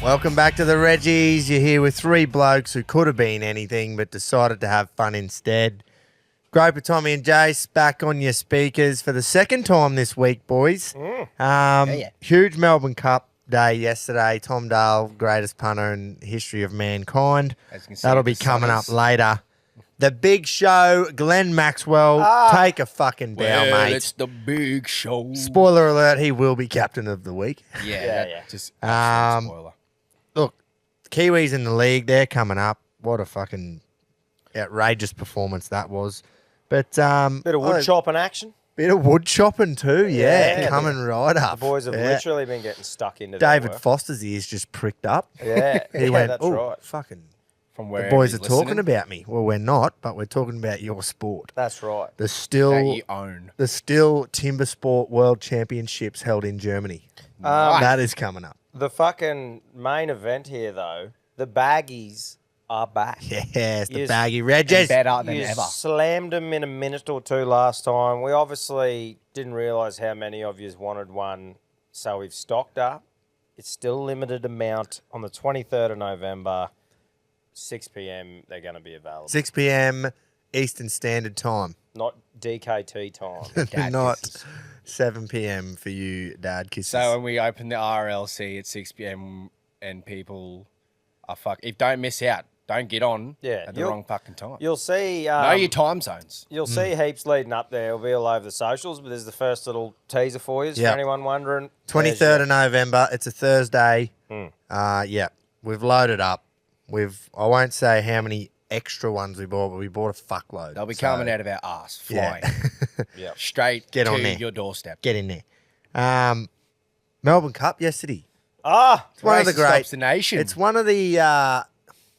Welcome back to the Reggies. You're here with three blokes who could have been anything but decided to have fun instead. Groper, Tommy and Jace back on your speakers for the second time this week, boys. Huge Melbourne Cup day yesterday. Tom Dale, greatest punter in the history of mankind. That'll be coming up later. The big show, Glenn Maxwell. Take a fucking bow, mate. It's the big show. Spoiler alert, he will be captain of the week. Yeah. Just absolute spoiler. Look, Kiwis in the league, they're coming up. What a fucking outrageous performance that was. But Bit of wood chopping action. bit of wood chopping too, coming right up. The boys have literally been getting stuck into David their work. Foster's ears just pricked up. Yeah, He went, that's oh, right. fucking, From the where boys are talking about me. Well, we're not, but we're talking about your sport. That's right. The that still you own. Timber Sport World Championships held in Germany. That is coming up. The fucking main event here, though, the baggies are back. Yes, the Yes. baggy Reggies. Better than You ever. slammed them in a minute or two last time. We obviously didn't realise how many of you wanted one, so we've stocked up. It's still limited amount on the 23rd of November, 6 p.m. They're going to be available. 6 p.m. Eastern Standard Time. Not DKT time. Not 7 p.m. for you, Dad kisses. So when we open the RLC at 6 p.m. and people are don't miss out. Don't get on at the wrong fucking time. You'll see. Know your time zones. You'll see heaps leading up there. It'll be all over the socials, but there's the first little teaser for you, for Yep. anyone wondering. 23rd of November. It's a Thursday. We've loaded up. I won't say how many extra ones we bought, but we bought a fuckload. They'll be coming out of our ass, flying. Yeah. Straight Get to on there. your doorstep. Get in there. Melbourne Cup yesterday. It's one of the Racist great. obstination. It's one of the.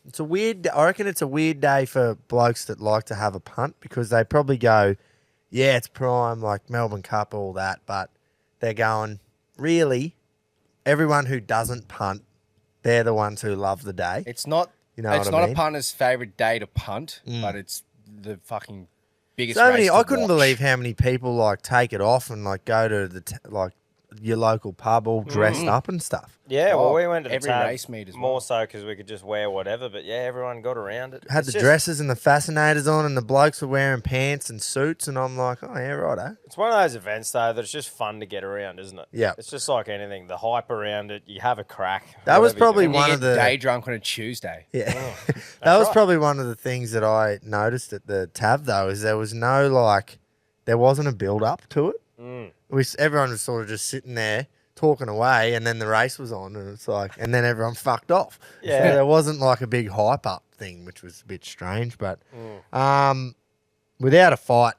It's a weird. I reckon it's a weird day for blokes that like to have a punt because they probably go, yeah, it's prime, like Melbourne Cup, all that, but they're going, really, everyone who doesn't punt, they're the ones who love the day. It's not. You know it's what I not mean? a punter's favourite day to punt, but it's the fucking biggest. So many. race to I couldn't watch. believe how many people like take it off and like go to the your local pub all dressed up and stuff. Yeah, well, we went to the every tab race meet as well. more so because we could just wear whatever. But yeah, everyone got around it. Had It's the just- dresses and the fascinators on, and the blokes were wearing pants and suits, and I'm like, oh yeah, righto. It's one of those events though that it's just fun to get around, isn't it? Yeah. It's just like anything. The hype around it, you have a crack. That was whatever you probably do. You one get of the day drunk on a Tuesday. Yeah, that was right. probably one of the things that I noticed at the tab though, is there was no there wasn't a build up to it. Everyone was sort of just sitting there talking away, and then the race was on, and it's like, and then everyone fucked off. Yeah. So there wasn't like a big hype up thing, which was a bit strange. But without a fight,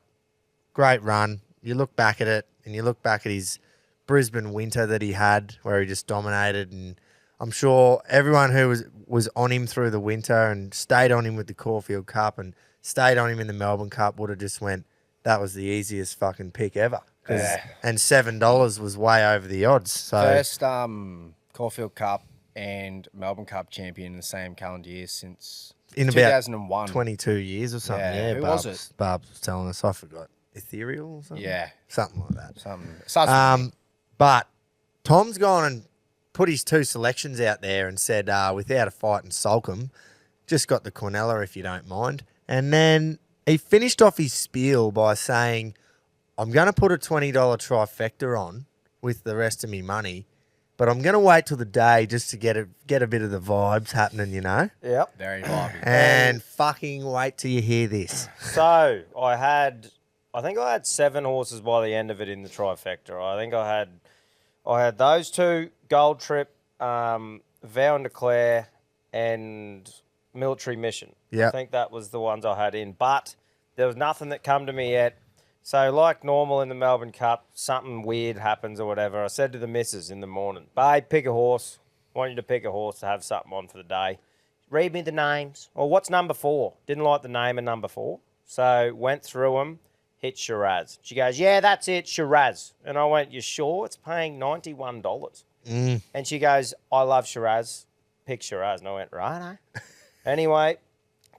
great run. You look back at it, and you look back at his Brisbane winter that he had, where he just dominated, and I'm sure everyone who was on him through the winter and stayed on him with the Caulfield Cup and stayed on him in the Melbourne Cup would have just went, that was the easiest fucking pick ever. And $7 was way over the odds. So First Caulfield Cup and Melbourne Cup champion in the same calendar year since in 2001. about 22 years or something. Yeah, Yeah, who Barb's, was it? Barb's was telling us. I forgot. Ethereal or something? Yeah, Something like that. starts with But Tom's gone and put his two selections out there and said, without a fight and Salcombe, just got the Cornella if you don't mind. And then he finished off his spiel by saying, I'm going to put a $20 trifecta on with the rest of me money, but I'm going to wait till the day just to get a bit of the vibes happening, you know? Yep. very lively. And fucking wait till you hear this. So I think I had 7 horses by the end of it in the trifecta. I had those two, Gold Trip, Vow and Declare, and Military Mission. Yep. I think that was the ones I had in, but there was nothing that come to me yet. So like normal in the Melbourne Cup, something weird happens or whatever. I said to the missus in the morning, babe, pick a horse. I want you to pick a horse to have something on for the day. Read me the names. Or what's number 4? Didn't like the name of number 4. So went through them, hit Shiraz. She goes, yeah, that's it, Shiraz. And I went, you sure? It's paying $91. And she goes, I love Shiraz. Pick Shiraz. And I went, righto. Anyway,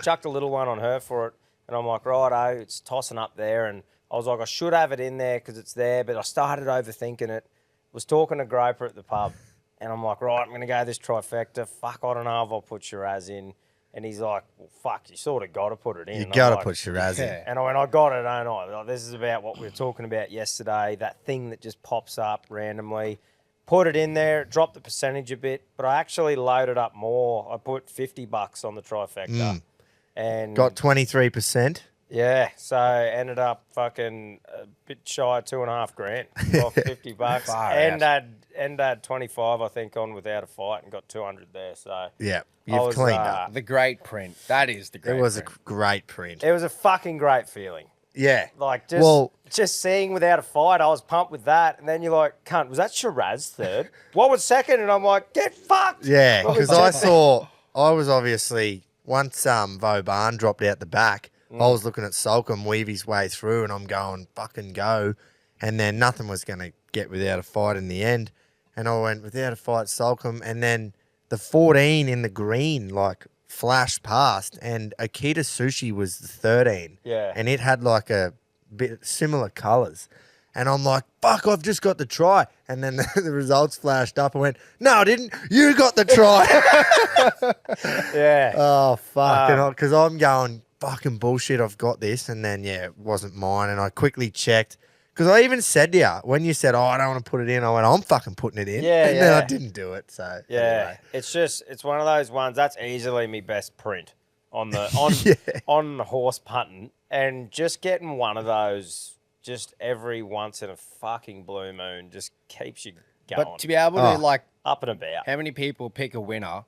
chucked a little one on her for it. And I'm like, righto, it's tossing up there. And I was like, I should have it in there because it's there. But I started overthinking it. Was talking to Groper at the pub. And I'm like, right, I'm going to go this trifecta. Fuck, I don't know if I'll put Shiraz in. And he's like, well, fuck, you sort of got to put it in. You And I'm got to like, put Shiraz in. Yeah. And I went, I got it, don't I? Like, this is about what we were talking about yesterday, that thing that just pops up randomly. Put it in there, dropped the percentage a bit, but I actually loaded up more. I put $50 on the trifecta. And Got 23%. yeah, so ended up fucking a bit shy of $2,500 off $50, Far and out. had 25 I think on without a fight and got 200 there. So Yeah, I you've was, cleaned up. The great print. That is the great It was a print. great print. it was a fucking great feeling. Yeah. Like just seeing without a fight, I was pumped with that, and then you're like, "Cunt, was that Shiraz third? What was second?" And I'm like, "Get fucked!" Yeah, What was because second? I was obviously, once Vauban dropped out the back, I was looking at Solcombe weave his way through, and I'm going, fucking go. And then nothing was going to get without a fight in the end. And I went, without a fight, Solcombe. And then the 14 in the green, like, flashed past, and Akita Sushi was the 13. Yeah. And it had, like, a bit similar colours. And I'm like, fuck, I've just got the try. And then the results flashed up. I went, no, I didn't. You got the try. Yeah. Oh, fuck. Because I'm going, fucking bullshit, I've got this. And then, yeah, it wasn't mine. And I quickly checked. Because I even said to you, when you said, oh, I don't want to put it in, I went, I'm fucking putting it in. Yeah, and then I yeah. didn't do it. So, Yeah, anyway. it's one of those ones that's easily my best print on the on the horse punting, and just getting one of those just every once in a fucking blue moon just keeps you going. But to be able to, like, up and about. how many people pick a winner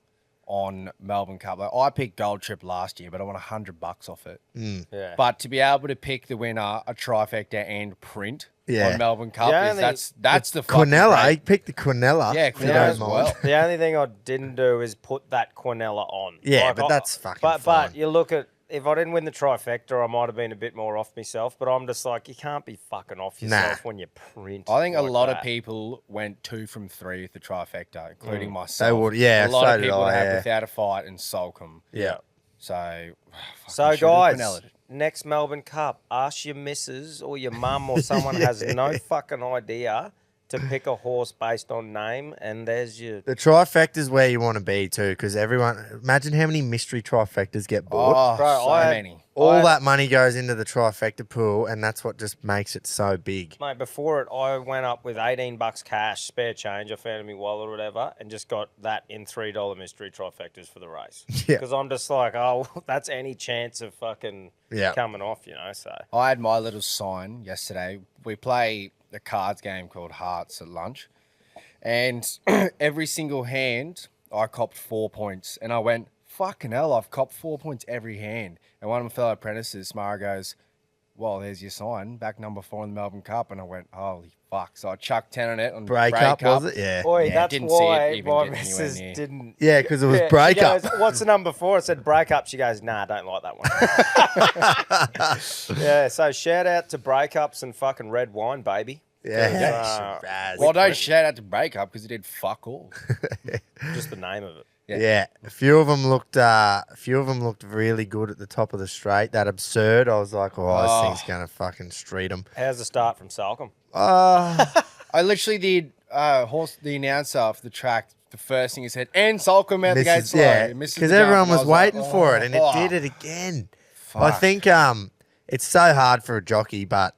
on Melbourne Cup? Like, I picked Gold Trip last year, but I won $100 off it. Yeah. But to be able to pick the winner, a trifecta and print Yeah. on Melbourne Cup, The is only- that's the fucking Quinella, great- he picked the Quinella. Yeah, if you Quinella don't as mind. well. The only thing I didn't do is put that Quinella on. Yeah, but that's fucking But fine. you look at, if I didn't win the trifecta, I might have been a bit more off myself. But I'm just like, you can't be fucking off yourself when you print. I think a like lot that. of people went 2 from 3 with the trifecta, including They myself. would, yeah, A lot so of did people I, have yeah. Without a Fight and Solcombe. Yeah. So, fucking So, should've guys, Quinella'd it. next Melbourne Cup, ask your missus or your mum or someone has no fucking idea to pick a horse based on name, and there's your... The trifecta's where you want to be too, because everyone, imagine how many mystery trifectas get bought. Oh, Bro, so I- many. All that money goes into the trifecta pool, and that's what just makes it so big. Mate, before it, I went up with $18 cash, spare change. I found in my wallet or whatever, and just got that in $3 mystery trifectas for the race. Yeah. Because I'm just like, oh, that's any chance of fucking Yeah. coming off, you know. So I had my little sign yesterday. We play a cards game called Hearts at lunch, and every single hand I copped 4 points, and I went, fucking hell, I've copped 4 points every hand. And one of my fellow apprentices, Smara, goes, well, there's your sign, back number 4 in the Melbourne Cup. And I went, holy fuck. So I chucked 10 on it on Break up, was it? Yeah. boy, Yeah, that's didn't see it why even my get anywhere missus near. didn't. Yeah, because it was Yeah, break she up. goes, what's the number 4? I said break up. She goes, nah, I don't like that one. Yeah, so shout out to breakups and fucking red wine, baby. Yeah. Uh, Shiraz. Well, don't shout out to Breakup because it did fuck all. Just the name of it. Yeah, a few of them looked really good at the top of the straight. That absurd. I was like, oh, this thing's gonna fucking street them. How's the start from Salcombe? I literally did the announcer for the track. The first thing he said, and Solcombe out the gate slow. Yeah, It misses because the jump, everyone and I was like, waiting for it, and it oh, did it again. I fuck. think it's so hard for a jockey, but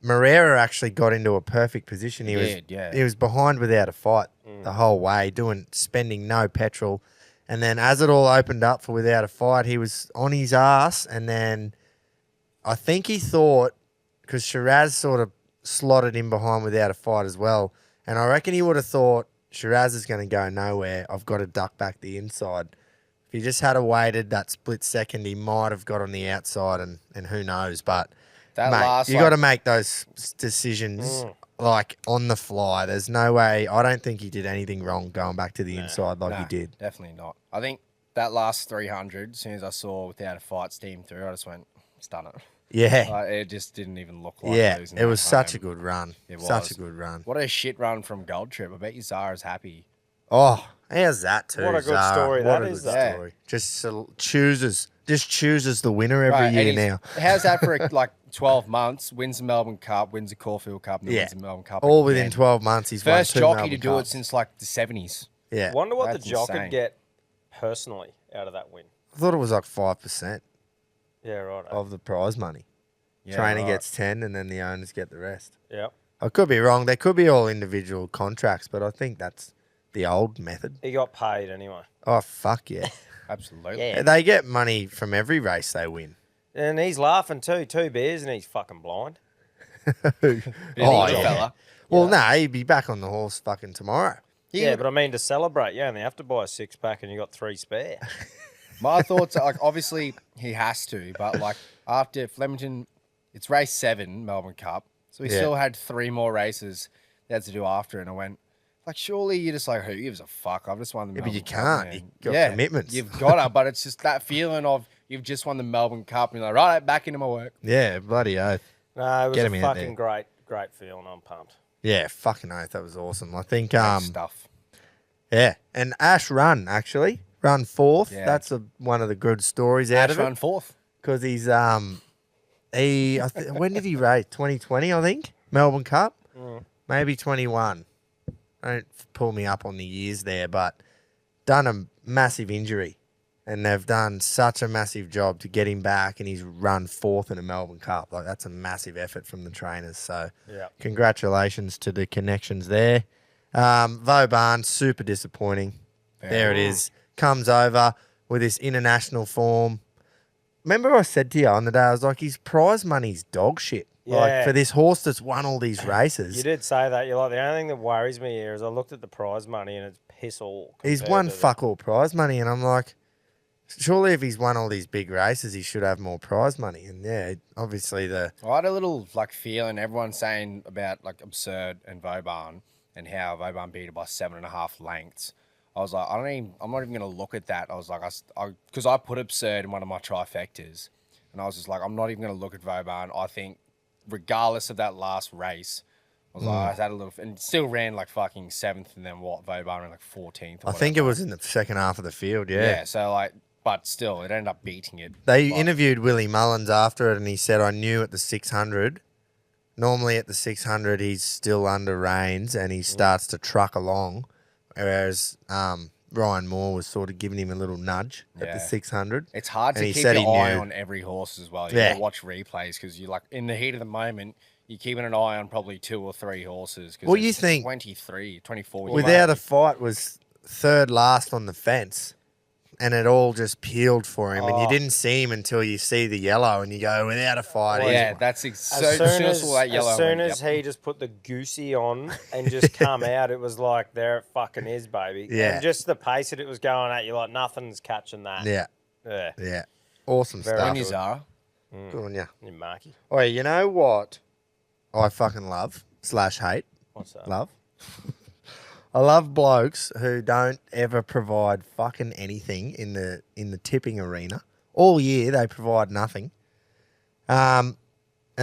Moreira actually got into a perfect position. He was behind without a fight the whole way, spending no petrol. And then as it all opened up for without a fight, he was on his ass. And then I think he thought, because Shiraz sort of slotted in behind without a fight as well. And I reckon he would have thought, Shiraz is going to go nowhere. I've got to duck back the inside. If he just had waited that split second, he might have got on the outside, and who knows. But That mate, last, you like- got to make those decisions like on the fly. There's no way. I don't think he did anything wrong going back to the inside like he No, did. Definitely not. I think that last 300, as soon as I saw Without a Fight steam through, I just went, it's done it. Yeah, Like, it just didn't even look like yeah. losing. It that was such a home. good run. It Such was. a good run. What a shit run from Gold Trip. I bet you Zara's happy. Oh, how's that too? What a good Zara? story What that a is, good though. story. Just chooses the winner every Right, and year he's- now. How's that for like 12 months, wins the Melbourne Cup, wins the Caulfield Cup, and then Yeah. wins the Melbourne Cup. All within again. 12 months, he's won First 2 jockey Melbourne to do it Cups. since like the 70s. Yeah. Wonder what That's the jock insane. would get personally out of that win. I thought it was like 5% Yeah, right. of the prize money. Yeah, Trainer right. gets 10 and then the owners get the rest. Yeah. I could be wrong. They could be all individual contracts, but I think that's the old method. He got paid anyway. Oh, fuck yeah. Absolutely. Yeah. They get money from every race they win. And he's laughing too. 2 beers and he's fucking blind. Bit of Oh, a yeah. fella. Well, no, he'd be back on the horse fucking tomorrow. Yeah, but I mean to celebrate, you only have to buy a 6-pack and you got 3 spare. My thoughts are like, obviously he has to, but like after Flemington, it's race 7, Melbourne Cup. So he Yeah. still had 3 more races he had to do after. And I went, like, surely you're just like, who gives a fuck? I've just won the Yeah, but Melbourne you Cup, can't. man." You've got commitments. You've got to, but it's just that feeling of you've just won the Melbourne Cup and you're like, right, back into my work. Yeah, bloody oath. No, it was Get a him out fucking great feeling. I'm pumped. Yeah, fucking oath. That was awesome. I think, Great stuff. yeah. And Ash run, actually. Run 4th. Yeah. That's one of the good stories out Ash of it. run 4th. Because he's, when did he race? 2020, I think? Melbourne Cup? Maybe 21. Don't pull me up on the years there, but done a massive injury. And they've done such a massive job to get him back, and he's run 4th in a Melbourne Cup. Like, that's a massive effort from the trainers. So, Yeah. congratulations to the connections there. Vauban, super disappointing. There it is. Comes over with this international form. Remember I said to you on the day, I was like, his prize money's dog shit. Like, Yeah. for this horse that's won all these races. You did say that. You're like, the only thing that worries me here is I looked at the prize money and it's piss all. He's compared won to the- fuck all prize money, and I'm like, surely if he's won all these big races, he should have more prize money. And yeah, obviously I had a little like feeling everyone saying about like Absurd and Vauban and how Vauban beat it by 7.5 lengths. I was like, I'm not even gonna look at that. I was like, because I put Absurd in one of my trifectas, and I was just like, I'm not even gonna look at Vauban. I think, regardless of that last race, I was like, I had a little, and still ran like fucking 7th, and then what? Vauban ran like 14th. I think it was in the second half of the field. Yeah. So like, but still, it ended up beating it. They Like, interviewed Willie Mullins after it, and he said, I knew at the 600, normally at the 600, he's still under reins and he starts to truck along, whereas Ryan Moore was sort of giving him a little nudge at the Yeah. 600. It's hard And to he keep said he your eye knew. on every horse as well. You Yeah. gotta watch replays because you're like in the heat of the moment, you're keeping an eye on probably 2 or 3 horses. 'Cause Well, you there's think 23, 24. Without a fight was third last on the fence, and it all just peeled for him, and you Oh. didn't see him until you see the yellow, and you go, without a fight, Well, he's yeah, won. that's As so. As soon as I saw that yellow, as soon I went, as yep. he just put the goosey on and just come out, it was like, there it fucking is, baby. Yeah. And just the pace that it was going at, you're like, nothing's catching that. Yeah, Yeah. yeah. Awesome Very stuff. When you Zara, Good on ya. You marky. Oh, you know what I fucking love / hate? What's that? Love. I love blokes who don't ever provide fucking anything in the tipping arena. All year they provide nothing. And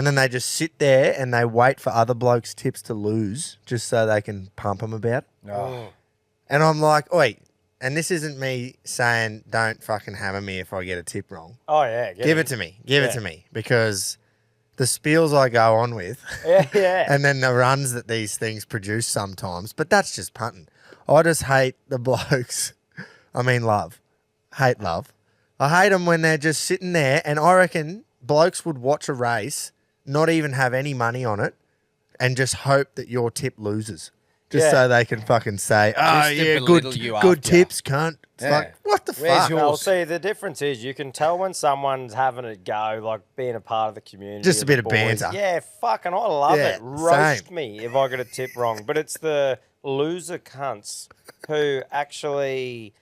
then they just sit there and they wait for other blokes' tips to lose just so they can pump them about. oh, And I'm like, oi, and this isn't me saying don't fucking hammer me if I get a tip wrong. Oh, yeah. Give it to me. Give it Yeah. to me. Because the spiels I go on with Yeah, yeah. and then the runs that these things produce sometimes, but that's just punting. I just hate the blokes. I mean, hate love. I hate them when they're just sitting there, and I reckon blokes would watch a race, not even have any money on it, and just hope that your tip loses. Just Yeah. so they can fucking say, oh, Just to yeah, belittle you good after. tips, cunt. It's Yeah. like, what the Where's fuck? your- Well, see, the difference is you can tell when someone's having a go, like being a part of the community. Just a of bit the of boys. banter. Yeah, fucking, I love Yeah, it. Roast same. me if I get a tip wrong. But it's the loser cunts who actually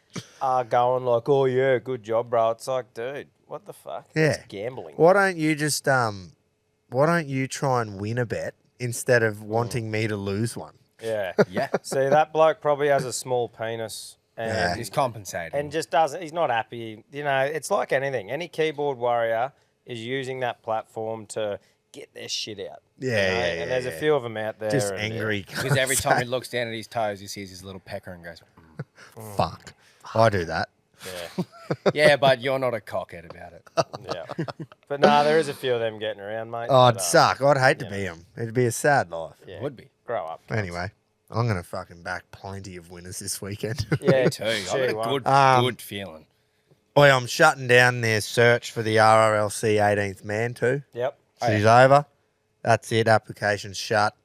are going like, oh, yeah, good job, bro. It's like, dude, what the fuck? Yeah. It's gambling. Why don't you just, why don't you try and win a bet instead of wanting me to lose one? Yeah. yeah, See, that bloke probably has a small penis. And Yeah. he's compensating. and just doesn't. He's not happy. You know, it's like anything. Any keyboard warrior is using that platform to get their shit out. Yeah, you know? yeah, And there's yeah. a few of them out there. Just and, angry. because every time he looks down at his toes, he sees his little pecker and goes, Fuck. I do that. Yeah. Yeah, but you're not a cockhead about it. Yeah. But no, there is a few of them getting around, mate. Oh, but, it'd suck. I'd hate to you be know. him. It'd be a sad life. Yeah. Would be. Grow up. cunts. Anyway, I'm going to fucking back plenty of winners this weekend. Yeah, Me too. I've got a G1. good feeling. Boy, I'm shutting down their search for the RRLC 18th man too. Yep. She's over. That's it. Application's shut.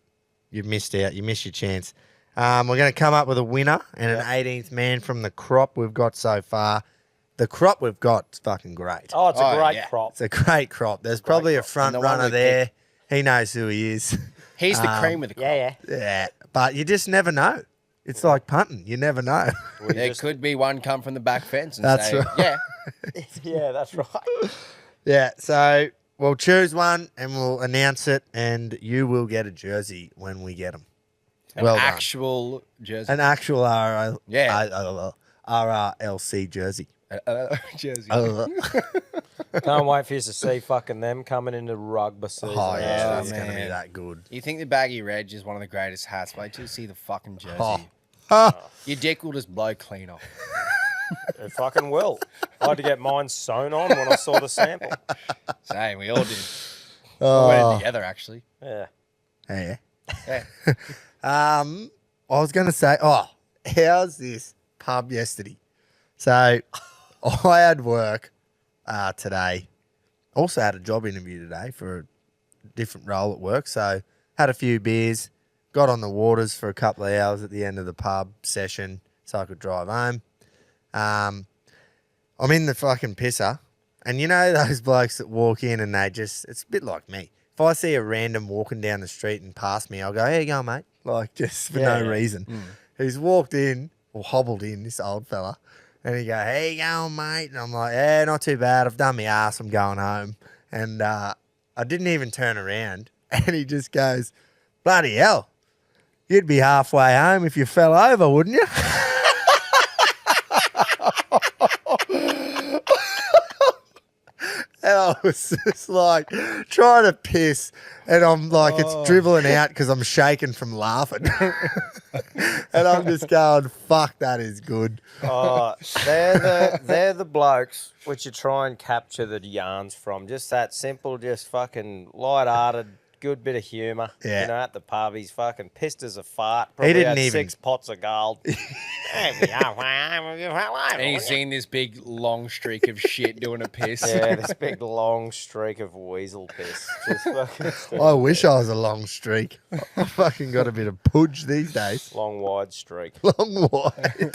You've missed out. You missed your chance. We're going to come up with a winner and an 18th man from the crop we've got so far. The crop we've got is fucking great. Oh, it's a Oh, great yeah. crop. It's a great crop. There's probably a crop. front And the one runner we there. He knows who he is. He's the cream of the crop. Yeah, Yeah, but you just never know. It's like punting. You never know. yeah. There could be one come from the back fence and That's say, right. yeah. Yeah, that's right. Yeah, so we'll choose one and we'll announce it, and you will get a jersey when we get them. An Well done. actual jersey. An actual Yeah. RRLC jersey. Jersey. Can't wait for you to see fucking them coming into rugby season. Oh, yeah, it's Oh, going to be man. that good. You think the baggy reg is one of the greatest hats? Wait till you see the fucking jersey. Oh. Your dick will just blow clean off. It fucking will. I had to get mine sewn on when I saw the sample. Same, we all did. We Oh. went in together, actually. Yeah. Yeah. Yeah. I was going to say, how's this pub yesterday? So I had work today. Also had a job interview today for a different role at work. So had a few beers, got on the waters for a couple of hours at the end of the pub session so I could drive home. I'm in the fucking pisser. And you know those blokes that walk in and they just, it's a bit like me. If I see a random walking down the street and past me, I'll go, how you going, mate? Like, just for no reason. He's walked in, or hobbled in, this old fella. And he go, how you going, mate? And I'm like, yeah, not too bad. I've done my ass. I'm going home. And I didn't even turn around. And he just goes, bloody hell. You'd be halfway home if you fell over, wouldn't you? And I was just like trying to piss, and I'm like, it's dribbling out because I'm shaking from laughing. And I'm just going, fuck, that is good. Oh, they're the blokes which you try and capture the yarns from. Just that simple, just fucking light-hearted, good bit of humour. Yeah. You know, at the pub, he's fucking pissed as a fart. Probably didn't had even- 6 pots of gold. And he's seen this big long streak of shit doing a piss. Yeah, this big long streak of weasel piss. Just fucking I wish I was a long streak. I fucking got a bit of pudge these days. long wide streak. Long wide.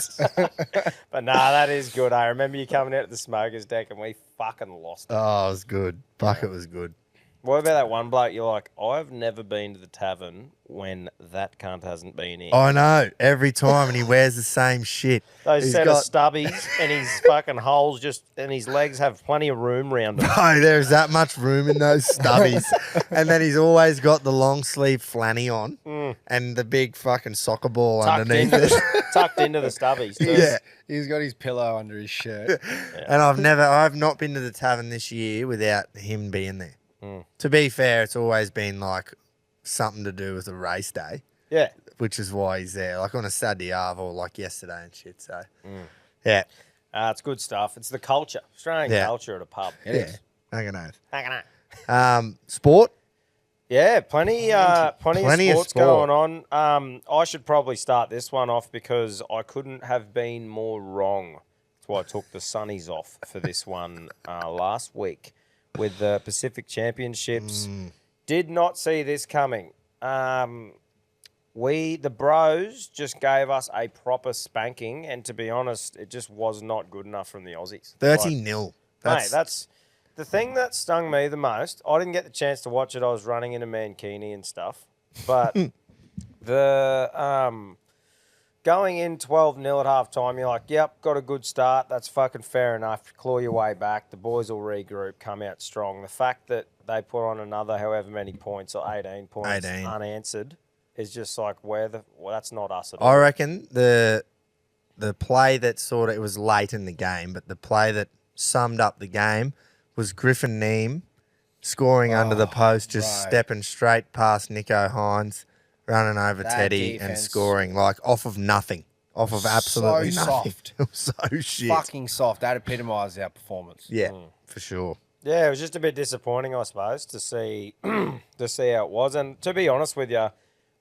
But nah, that is good. I remember you coming out at the smokers deck and we fucking lost it. Oh, it was good. Fuck, it was good. What about that one bloke? You're like, I've never been to the tavern when that cunt hasn't been in. I know. Every time, and he wears the same shit. Those He's set got- of stubbies and his fucking holes just and his legs have plenty of room round them. No, there's that much room in those stubbies. And then he's always got the long sleeve flanny on and the big fucking soccer ball underneath it. Tucked into the stubbies. Too. Yeah. He's got his pillow under his shirt. And I've not been to the tavern this year without him being there. To be fair, it's always been like something to do with a race day, Yeah. which is why he's there, like on a Saturday Ave or like yesterday and shit. So, yeah. It's good stuff. It's the culture. Australian Yeah. culture at a pub. It Yeah. is. I don't know. Hang on. Sport? Yeah, plenty of Plenty of sports sport. going on. I should probably start this one off because I couldn't have been more wrong. That's why I took the Sunnies off for this one last week with the Pacific Championships. Did not see this coming. The bros just gave us a proper spanking, and to be honest, it just was not good enough from the Aussies. 30-0. Mate, that's the thing that stung me the most. I didn't get the chance to watch it. I was running into Mankini and stuff. But the going in 12-0 at half time, you're like, yep, got a good start. That's fucking fair enough. Claw your way back. The boys will regroup, come out strong. The fact that they put on another however many points or 18 points 18. unanswered is just like, that's not us at all. I reckon the play that sort of, it was late in the game, but the play that summed up the game was Griffin Neem scoring under the post, just right. stepping straight past Nico Hines, running over That Teddy and defense. scoring like off of nothing. off of absolutely So nothing. soft. It was so shit. Fucking soft. That epitomised our performance. Yeah, for sure. Yeah, it was just a bit disappointing, I suppose, to see to see how it was. And to be honest with you,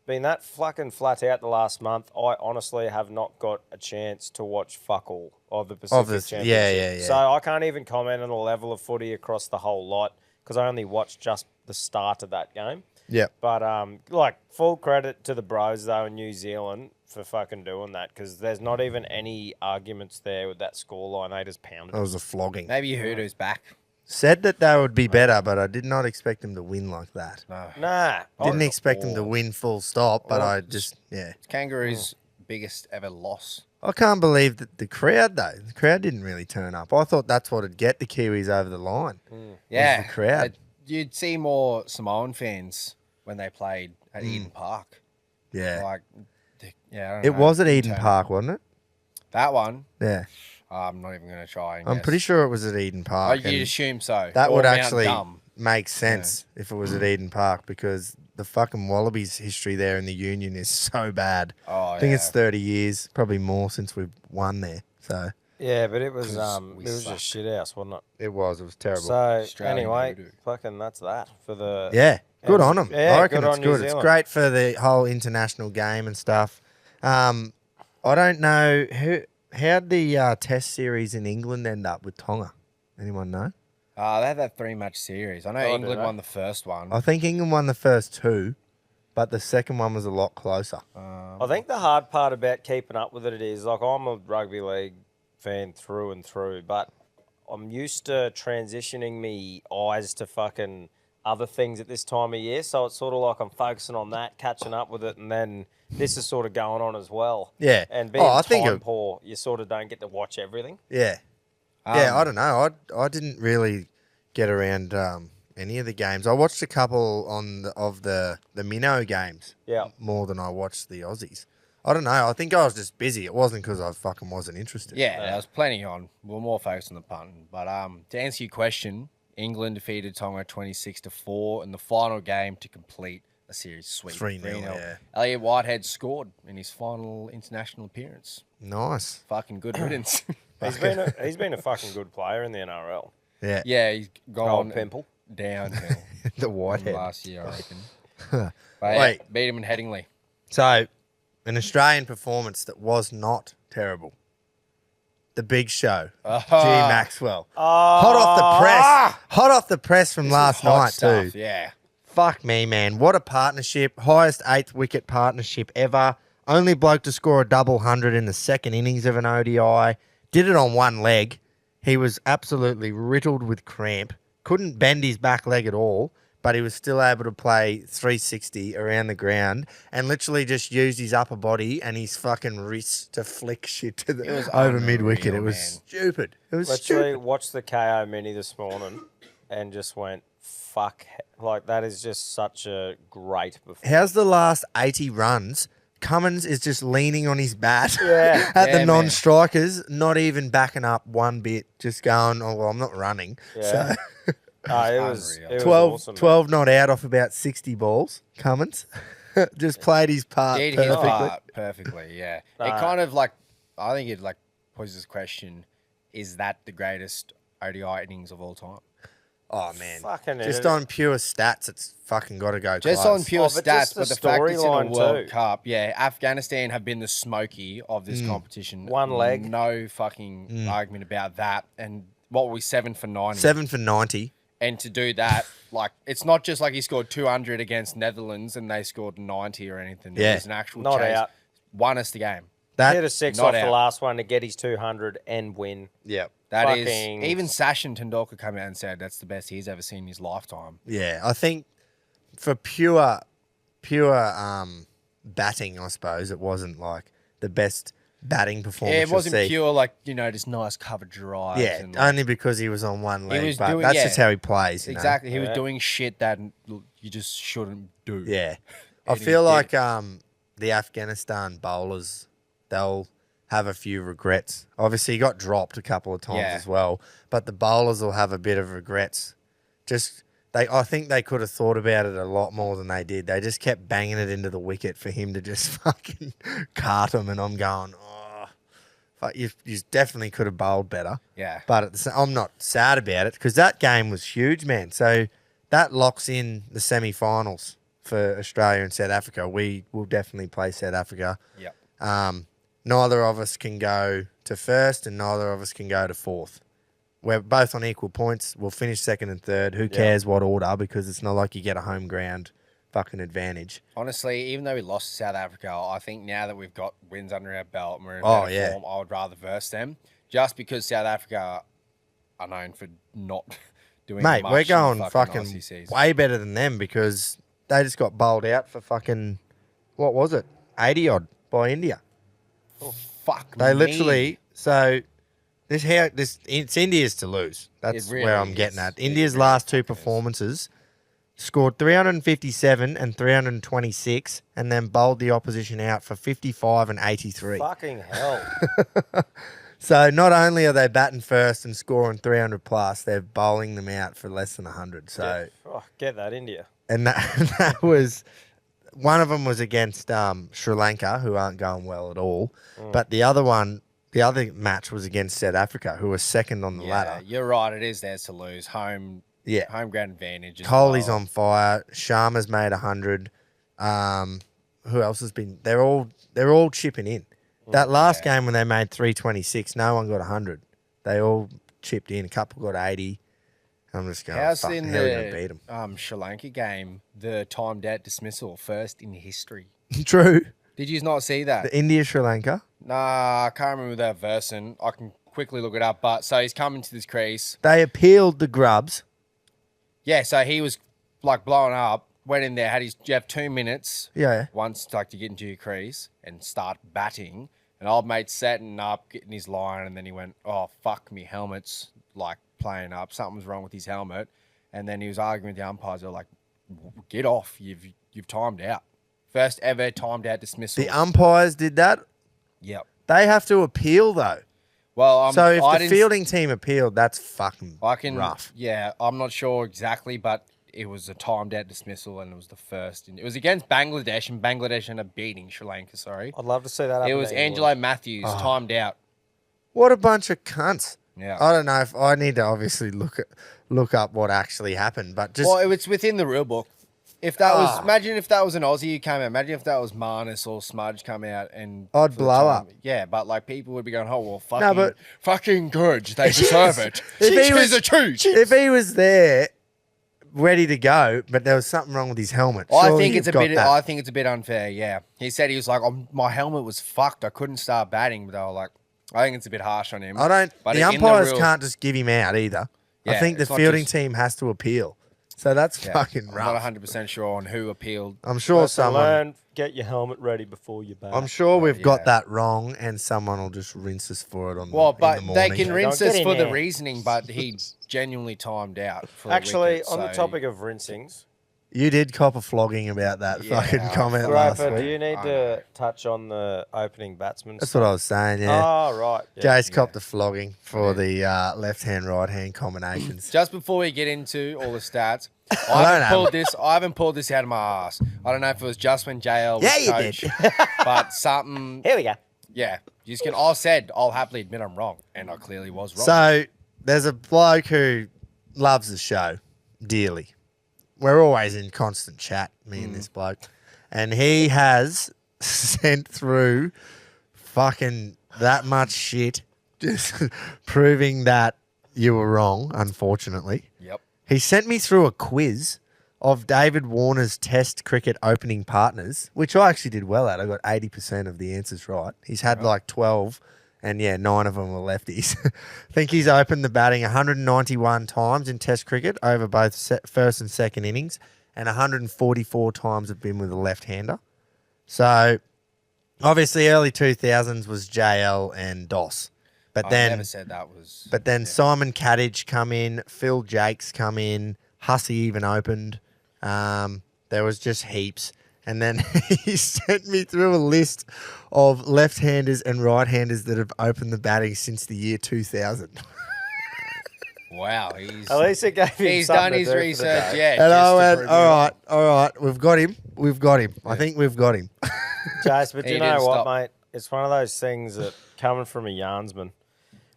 being that fucking flat out the last month, I honestly have not got a chance to watch fuck all of the Pacific Championship. Yeah. So I can't even comment on the level of footy across the whole lot because I only watched just the start of that game. Yeah. But like full credit to the bros though in New Zealand for fucking doing that because there's not even any arguments there with that scoreline. They just pounded It it. was a flogging. Maybe you heard who's back. Said that they would be better, but I did not expect them to win like that. No. Nah. Didn't expect them to Or- win full stop, but or I just, yeah. Kangaroos' biggest ever loss. I can't believe that the crowd, though. The crowd didn't really turn up. I thought that's what would get the Kiwis over the line. Yeah. the crowd. You'd see more Samoan fans when they played at Eden Park. Yeah. Like, yeah, I don't It know. was at Eden Turn- Park, wasn't it? That one, Yeah. I'm not even going to try. And I'm guess. pretty sure it was at Eden Oh, Park. you'd and assume so. that Or would Mount actually Dumb. make sense if it was at Eden Park because the fucking Wallabies history there in the Union is so bad. Oh, I think yeah. it's 30 years, probably more since we've won there. So Yeah, but it was 'Cause it we was suck. just shit house, wasn't it? it was terrible. So Australian anyway, voodoo. fucking that's that for the yeah, good and- on them. yeah, I reckon good it's on New good. It's Zealand. great for the whole international game and stuff. I don't know how'd the Test series in England end up with Tonga. Anyone know? They had that 3-match series. I know Oh, England did they? won the first one. I think England won the first two, but the second one was a lot closer. I think the hard part about keeping up with it is like I'm a rugby league fan through and through, but I'm used to transitioning me eyes to fucking other things at this time of year. So it's sort of like I'm focusing on that, catching up with it, and then this is sort of going on as well. Yeah. And being I think time poor, you sort of don't get to watch everything. Yeah. Yeah, I don't know. I didn't really get around any of the games. I watched a couple of the minnow games Yeah. more than I watched the Aussies. I don't know. I think I was just busy. It wasn't because I fucking wasn't interested. Yeah, there was plenty on. We were more focused on the punting. But to answer your question, England defeated Tonga 26-4 in the final game to complete a series sweep. 3-0, 3-0. yeah. Elliot Whitehead scored in his final international appearance. Nice. Fucking good riddance. He's been a fucking good player in the NRL. Yeah. Yeah, he's gone Gold pimple. downhill The from Whitehead. last year, I reckon. But yeah, Wait. beat him in Headingley. So, an Australian performance that was not terrible. The Big Show. G. Maxwell. Hot off the press. Hot off the press from last Hot night, stuff, too. Yeah. Fuck me, man. What a partnership. Highest 8th wicket partnership ever. Only bloke to score a double 100 in the second innings of an ODI. Did it on one leg. He was absolutely riddled with cramp. Couldn't bend his back leg at all, but he was still able to play 360 around the ground and literally just used his upper body and his fucking wrists to flick shit to It was the over unreal, mid-wicket. It was man. stupid. It was Literally stupid. watched the KO mini this morning and just went, fuck. Like, that is just such a great performance. How's the last 80 runs? Cummins is just leaning on his bat Yeah. at Yeah, the man. non-strikers, not even backing up one bit, just going, oh, well, I'm not running. Yeah. So It was Unreal. 12, awesome. 12 not out off about 60 balls, Cummins. Just played his part Did his perfectly. part perfectly, yeah. It kind of like, I think it like poses this question, is that the greatest ODI innings of all time? Oh, man. Fucking Just it. on pure stats, it's fucking got to go Just close. on pure Oh, but just stats, the but the fact it's in a storyline World too. Cup, yeah, Afghanistan have been the smoky of this competition. One leg. No fucking argument about that. And what were we, 7 for 90? 7 for 90. And to do that, like, it's not just like he scored 200 against Netherlands and they scored 90 or anything. Yeah. It was an actual Not chase. out. Won us the game. He hit That, a 6 not off the out. last one to get his 200 and win. yeah. That is Fucking- even Sachin Tendulkar came out and said that's the best he's ever seen in his lifetime. Yeah, I think for pure batting, I suppose, it wasn't like the best batting performance Yeah, it wasn't you'll see. pure like just nice cover drives. Yeah, and, like, only because he was on one leg, was but doing- that's yeah. just how he plays. You know? exactly. He was Yeah. doing shit that you just shouldn't do. Yeah. I And he feel did like it. the Afghanistan bowlers, they'll have a few regrets. Obviously, he got dropped a couple of times Yeah. as well, but the bowlers will have a bit of regrets. I think they could have thought about it a lot more than they did. They just kept banging it into the wicket for him to just fucking cart them, and I'm going, oh, you definitely could have bowled better. Yeah. But I'm not sad about it because that game was huge, man. So that locks in the semi-finals for Australia and South Africa. We will definitely play South Africa. Yep. Neither of us can go to first and neither of us can go to fourth. We're both on equal points. We'll finish second and third. Who cares what order? Because it's not like you get a home ground fucking advantage. Honestly, even though we lost to South Africa, I think now that we've got wins under our belt and we're in better form, I would rather verse them. Just because South Africa are known for not doing Mate, much we're in going Aussie fucking season. way better than them because they just got bowled out for fucking, what was it? 80 odd by India. Fuck They me. literally, so it's India's to lose. That's really where I'm is. getting at. It India's really last two fucking is. performances scored 357 and 326 and then bowled the opposition out for 55 and 83. Fucking hell. So not only are they batting first and scoring 300 plus, they're bowling them out for less than 100. So Get that, India. and that was one of them was against Sri Lanka, who aren't going well at all. But the other match was against South Africa, who was second on the ladder. You're right. It is theirs to lose. Home ground advantage. Kohli's on fire. Sharma's made 100. Who else has been? They're all chipping in. That last game when they made 326, no one got 100. They all chipped in. A couple got 80. I'm just going, How's fuck, in how are we going to beat the Sri Lanka game, the timed out dismissal, first in history? them? True. Did you not see that? The India-Sri Lanka. Nah, I can't remember that version. I can quickly look it up. But so he's coming to this crease. They appealed the grubs. Yeah, so he was like blowing up, went in there, you have 2 minutes Yeah. once like to get into your crease and start batting. And old mate setting up, getting his line, and then he went, oh, fuck me, helmet's like playing up. Something's wrong with his helmet. And then he was arguing with the umpires. They're like, get off. You've timed out. First ever timed out dismissal. The umpires did that. Yep. They have to appeal, though. Well, So if the fielding team appealed, that's fucking rough. Yeah, I'm not sure exactly, but it was a timed out dismissal, and it was the first. It was against Bangladesh, and Bangladesh ended up beating Sri Lanka. Sorry, I'd love to see that happen. it was to Angelo England. Matthews timed out. What a bunch of cunts. Yeah. I don't know if I need to obviously look up what actually happened, but just Well, it's within the rule book. If that was, imagine if that was an Aussie who came out. Imagine if that was Marnus or Smudge come out and I'd for the blow time- up. Yeah, but like people would be going, oh well, fucking, No, but- fucking good. They deserve it. If he was- a choose. if he was there ready to go, but there was something wrong with his helmet. I surely think it's you've a got bit. that. I think it's a bit unfair. Yeah, he said he was like, my helmet was fucked. I couldn't start batting, but they were like, I think it's a bit harsh on him. I don't. But The in umpires rules- can't just give him out either. I Yeah, think the it's not fielding just- team has to appeal. So that's Yeah, fucking I'm rough. not 100% sure on who appealed. I'm sure Lesson someone. learned, get your helmet ready before you bat. I'm sure we've yeah. got that wrong, and someone will just rinse us for it on. Well, in but the they morning. can rinse Don't us get in for the there. reasoning, but he genuinely timed out. For a Actually, wicket, on the so- topic of rinsings, You did cop a flogging about that Yeah, fucking I comment feel last Groper, do week. you need I to know. touch on the opening batsman? That's what I was saying. Yeah, Oh, right. Yeah. Jace copped a flogging for the left-hand, right-hand combinations. Just before we get into all the stats, don't I haven't have pulled this. I haven't pulled this out of my ass. I don't know if it was just when JL was Yeah, you coach, did. but something. Here we go. Yeah, you just can. I said I'll happily admit I'm wrong, and I clearly was wrong. So there's a bloke who loves the show dearly. We're always in constant chat, me and this bloke, and he has sent through fucking that much shit, just proving that you were wrong. Unfortunately, Yep. he sent me through a quiz of David Warner's Test cricket opening partners, which I actually did well at. I got 80% of the answers right. He's had like 12, and 9 of them were lefties. I think he's opened the batting 191 times in Test cricket over both first and second innings, and 144 times have been with a left-hander. So, obviously, early 2000s was JL and Doss. But I then never said that was. but then Simon Cadich come in, Phil Jakes come in, Hussey even opened. There was just heaps. And then he sent me through a list of left-handers and right-handers that have opened the batting since the year 2000. Wow, he's At least it gave him he's something done to his do for the research. day. Yeah, And I just to went, prove all right, we've got him. I think we've got him. Jace, but do He you didn't know what, stop. mate? It's one of those things that coming from a yarnsman.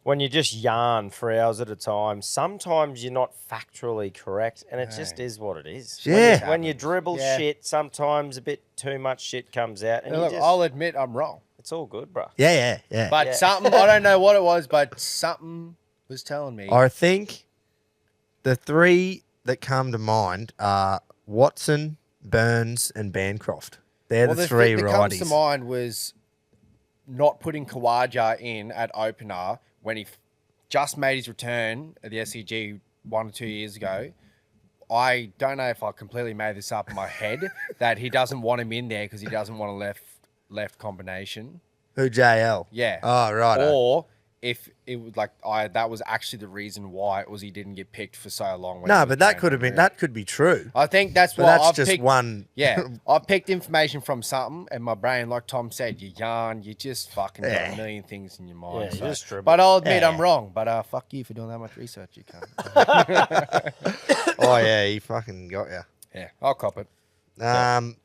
When you just yarn for hours at a time, sometimes you're not factually correct, and it just is what it is. Yeah. When you dribble Yeah. shit, sometimes a bit too much shit comes out, and Now, you look, just, I'll admit I'm wrong. it's all good, bro. Yeah. But Yeah. something, I don't know what it was, but something was telling me. I think the three that come to mind are Watson, Burns, and Bancroft. They're well, the three thing that comes to righties. mind was not putting Kawaja in at opener when he just made his return at the SCG 1 or 2 years ago. I don't know if I completely made this up in my head that he doesn't want him in there because he doesn't want a left combination. Who, JL? Yeah. Oh, right. Or if it was like that was actually the reason why it was he didn't get picked for so long. when he No, was but that playing could have been, unreal. that could be true. I think that's But why that's I've just picked, one. Yeah, I picked information from something, and my brain, like Tom said, you yarn, you just fucking got Yeah. a million things in your mind. Yeah, you so- just dribble. but I'll admit Yeah. I'm wrong. But fuck you for doing that much research, you can't. Oh, yeah, he fucking got you. Yeah, I'll cop it.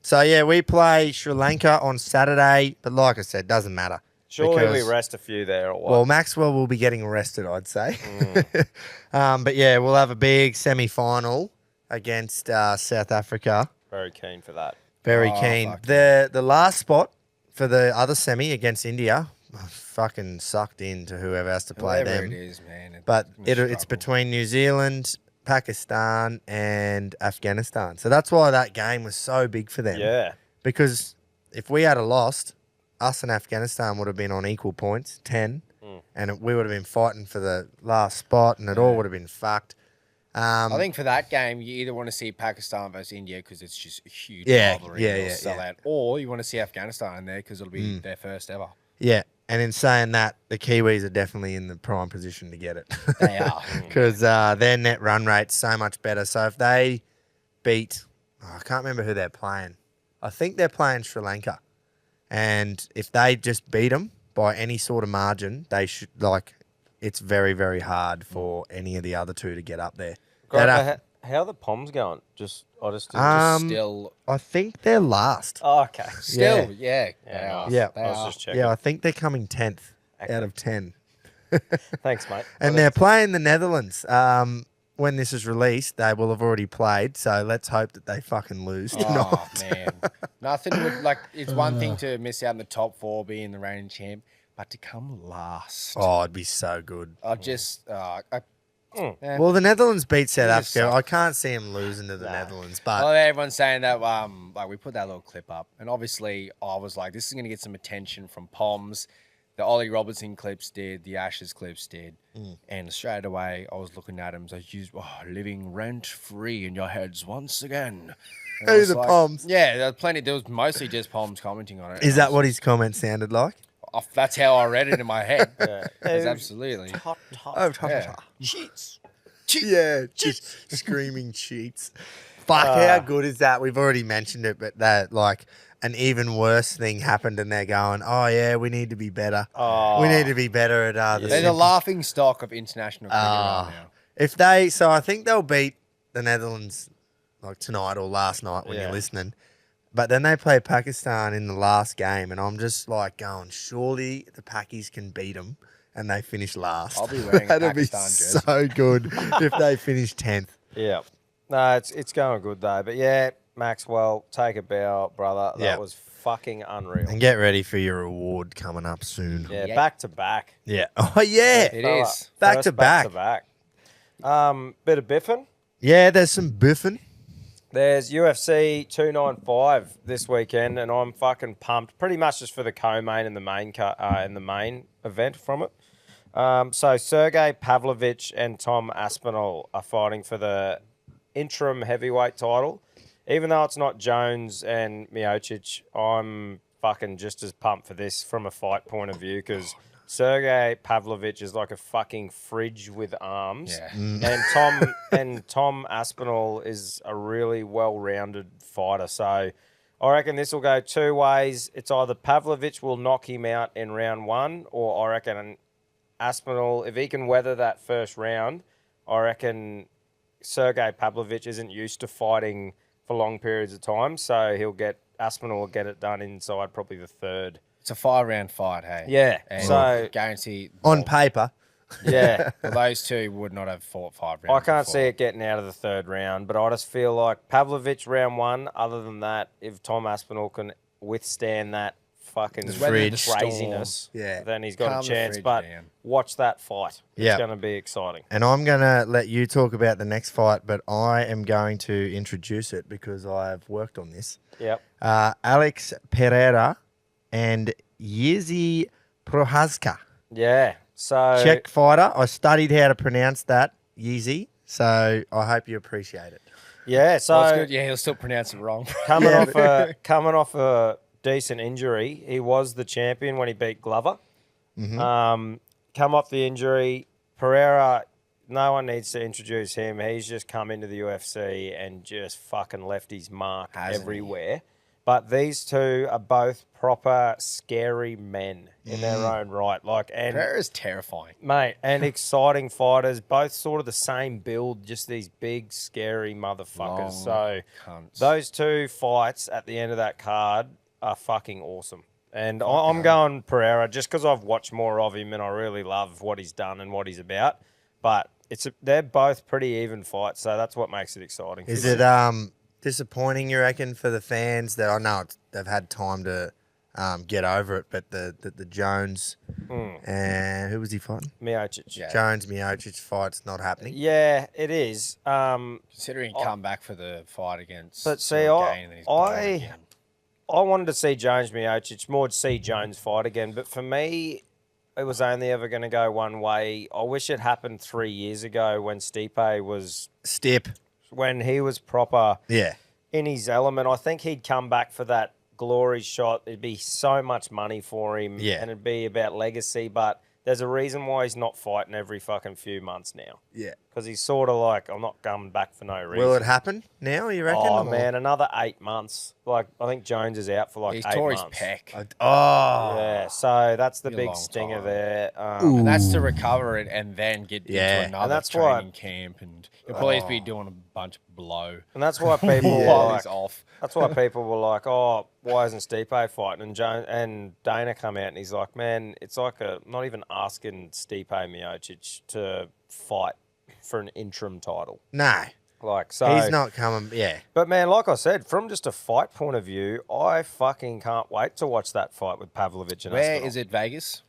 So, yeah, we play Sri Lanka on Saturday, but like I said, doesn't matter. Surely we because- rest a few there, or what? Well, Maxwell will be getting arrested, I'd say. But yeah, we'll have a big semi-final against South Africa. Very keen for that. Very Oh, keen. fuck The last spot for the other semi against India, fucking sucked into whoever has to play Whatever them. it is, man. But gonna it's struggle. between New Zealand, Pakistan, and Afghanistan. So that's why that game was so big for them. Yeah. Because if we had a lost, us and Afghanistan would have been on equal points, 10, and we would have been fighting for the last spot, and it all would have been fucked. I think for that game, you either want to see Pakistan versus India because it's just a huge Yeah, rivalry, yeah, it'll yeah, sell yeah. out, or you want to see Afghanistan in there because it'll be their first ever. Yeah, and in saying that, the Kiwis are definitely in the prime position to get it. They are. Because their net run rate's so much better. So if they beat, I can't remember who they're playing. I think they're playing Sri Lanka. And if they just beat them by any sort of margin, they should, it's very, very hard for any of the other two to get up there. They'd have- How are the Poms going? I just Still, I think they're last. Oh, okay. still, yeah. They Yeah, are. nice. Yeah. They I was are. just checking. Yeah, I think they're coming 10th out of 10. Thanks, mate. And they're playing the Netherlands. When this is released, they will have already played. So let's hope that they fucking lose tonight. Oh man, nothing would like. It's one thing to miss out in the top four, being the reigning champ, but to come last. Oh, it'd be so good. I just, Well, the Netherlands beat South They just Africa. suck. I can't see them losing to the Netherlands, but well, everyone's saying that. Like we put that little clip up, and obviously I was like, this is gonna get some attention from Poms. The Ollie Robertson clips did, the Ashes clips did, and straight away I was looking at him. So he's living rent free in your heads once again. And I Who, was the like- Poms? Yeah, there was plenty. There was mostly just Poms commenting on it. is and I that what his comment sounded like? was- That's how I read it in my head. Yeah. It's absolutely. Hot. Yeah. Cheats. Yeah, just screaming cheats. Fuck, how good is that? We've already mentioned it, but that an even worse thing happened, and they're going, "Oh yeah, we need to be better. Oh. We need to be better at the They're the laughing stock of international cricket right now. If so I think they'll beat the Netherlands tonight or last night when you're listening. But then they play Pakistan in the last game, and I'm just going, surely the Pakis can beat them, and they finish last. I'll be wearing a That'd Pakistan be jersey. so good if they finish 10th. Yeah. No, it's going good though. But yeah, Maxwell, take a bow, brother. That Yeah. was fucking unreal. And get ready for your award coming up soon. Yeah, Yeah. back to back. Yeah. Oh yeah. It Fella, is. Back first to back. back. Bit of biffing. Yeah. There's some biffing. There's UFC 295 this weekend, and I'm fucking pumped. Pretty much just for the co-main and the main event from it. So Sergey Pavlovich and Tom Aspinall are fighting for the interim heavyweight title. Even though it's not Jones and Miocic, I'm fucking just as pumped for this from a fight point of view because Sergey Pavlovich is like a fucking fridge with arms. Yeah. And Tom Aspinall is a really well-rounded fighter. So I reckon this will go two ways. It's either Pavlovich will knock him out in round one, or I reckon Aspinall, if he can weather that first round, I reckon Sergey Pavlovich isn't used to fighting for long periods of time, so Aspinall will get it done inside probably the third. It's a 5-round fight, hey? Yeah, And so- guarantee On paper. Yeah. well, those two would not have fought 5 I rounds. can't before. see it getting out of the third round, but I just feel like Pavlovich round 1, other than that, if Tom Aspinall can withstand that fucking Just weather the storm. craziness, Yeah. then he's got Calm a the chance. fridge But down. watch that fight. Yeah. It's going to be exciting. And I'm going to let you talk about the next fight, but I am going to introduce it because I've worked on this. Yep. Alex Pereira and Yizi Prohaska. Yeah. So Czech fighter. I studied how to pronounce that, Yeezy. So I hope you appreciate it. Yeah. So Well, it's good. Yeah, he'll still pronounce it wrong. coming off a decent injury, he was the champion when he beat Glover. Come off the injury, Pereira. No one needs to introduce him. He's just come into the UFC and just fucking left his mark Hasn't he? everywhere. But these two are both proper scary men in their own right. Like, and Pereira's terrifying. mate, and exciting fighters, both sort of the same build, just these big, scary motherfuckers. Long So cunts. those two fights at the end of that card are fucking awesome. And I'm going Pereira just because I've watched more of him and I really love what he's done and what he's about. But they're both pretty even fights, so that's what makes it exciting. Is it disappointing, you reckon, for the fans that I know they've had time to get over it, but the Jones and who was he fighting? Miocic? Yeah. Jones Miocic fight's not happening. Yeah, it is. Considering he come back for the fight against. But see, Sergey and then he's blown I again. wanted to see Jones Miocic, more to see Jones fight again. But for me, it was only ever going to go one way. I wish it happened 3 years ago when Stipe was, Step. when he was proper Yeah. in his element. I think he'd come back for that glory shot. It'd be so much money for him. Yeah. And it'd be about legacy. But there's a reason why he's not fighting every fucking few months now. Yeah. Because he's sort of like, I'm not coming back for no reason. Will it happen now, you reckon? Oh, or- man, another 8 months. Like, I think Jones is out for like He's 8 tore his months. pec. Oh. Yeah, so that's the Be a big long stinger time. there. And that's to recover it and then get Yeah. into another And that's why- training camp. And he'll probably be doing a bunch of blow And that's why people were while like, he's off. that's why people were like, oh, why isn't Stipe fighting? And Jones and Dana come out and he's like, man, it's like not even asking Stipe Miocic to fight for an interim title. No. Like, so He's not coming. Yeah. But man, like I said, from just a fight point of view, I fucking can't wait to watch that fight with Pavlovich and Where Aspinall. is it, Vegas?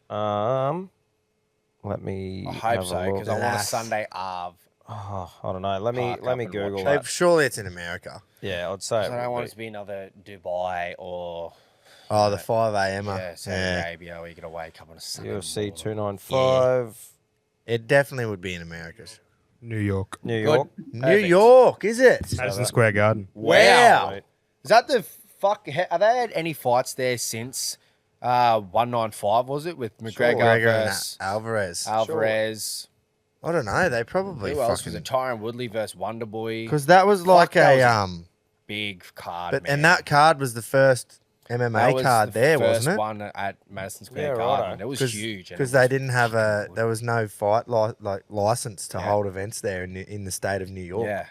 Let me. I have hope a so, look. because I want a Yes. Sunday Arv. Oh, I don't know. Let me Park up and Google watch that. Surely it's in America. Yeah, I'd say. I It don't would want be. it to be another Dubai or Oh, the 5 a.m. yeah, Saudi Arabia where you get to wake up on a Sunday UFC morning. 295, It definitely would be in America. New York, New York. New York, is it? Madison Square Garden. Wow. Mate. Is that the fuck? Have they had any fights there since 195? Was it with McGregor McGregor and versus Alvarez. Alvarez? I don't know. They probably Who else was it? fucking Tyron Woodley versus Wonderboy. because that was like that a was big card, but man. and that card was the first That MMA was card the there, first wasn't it? one at Madison Square Yeah, Garden. righto. It was huge. and Because it they was didn't have a fucking there was no fight like license to Yeah. hold events there in the state of New York. Yeah.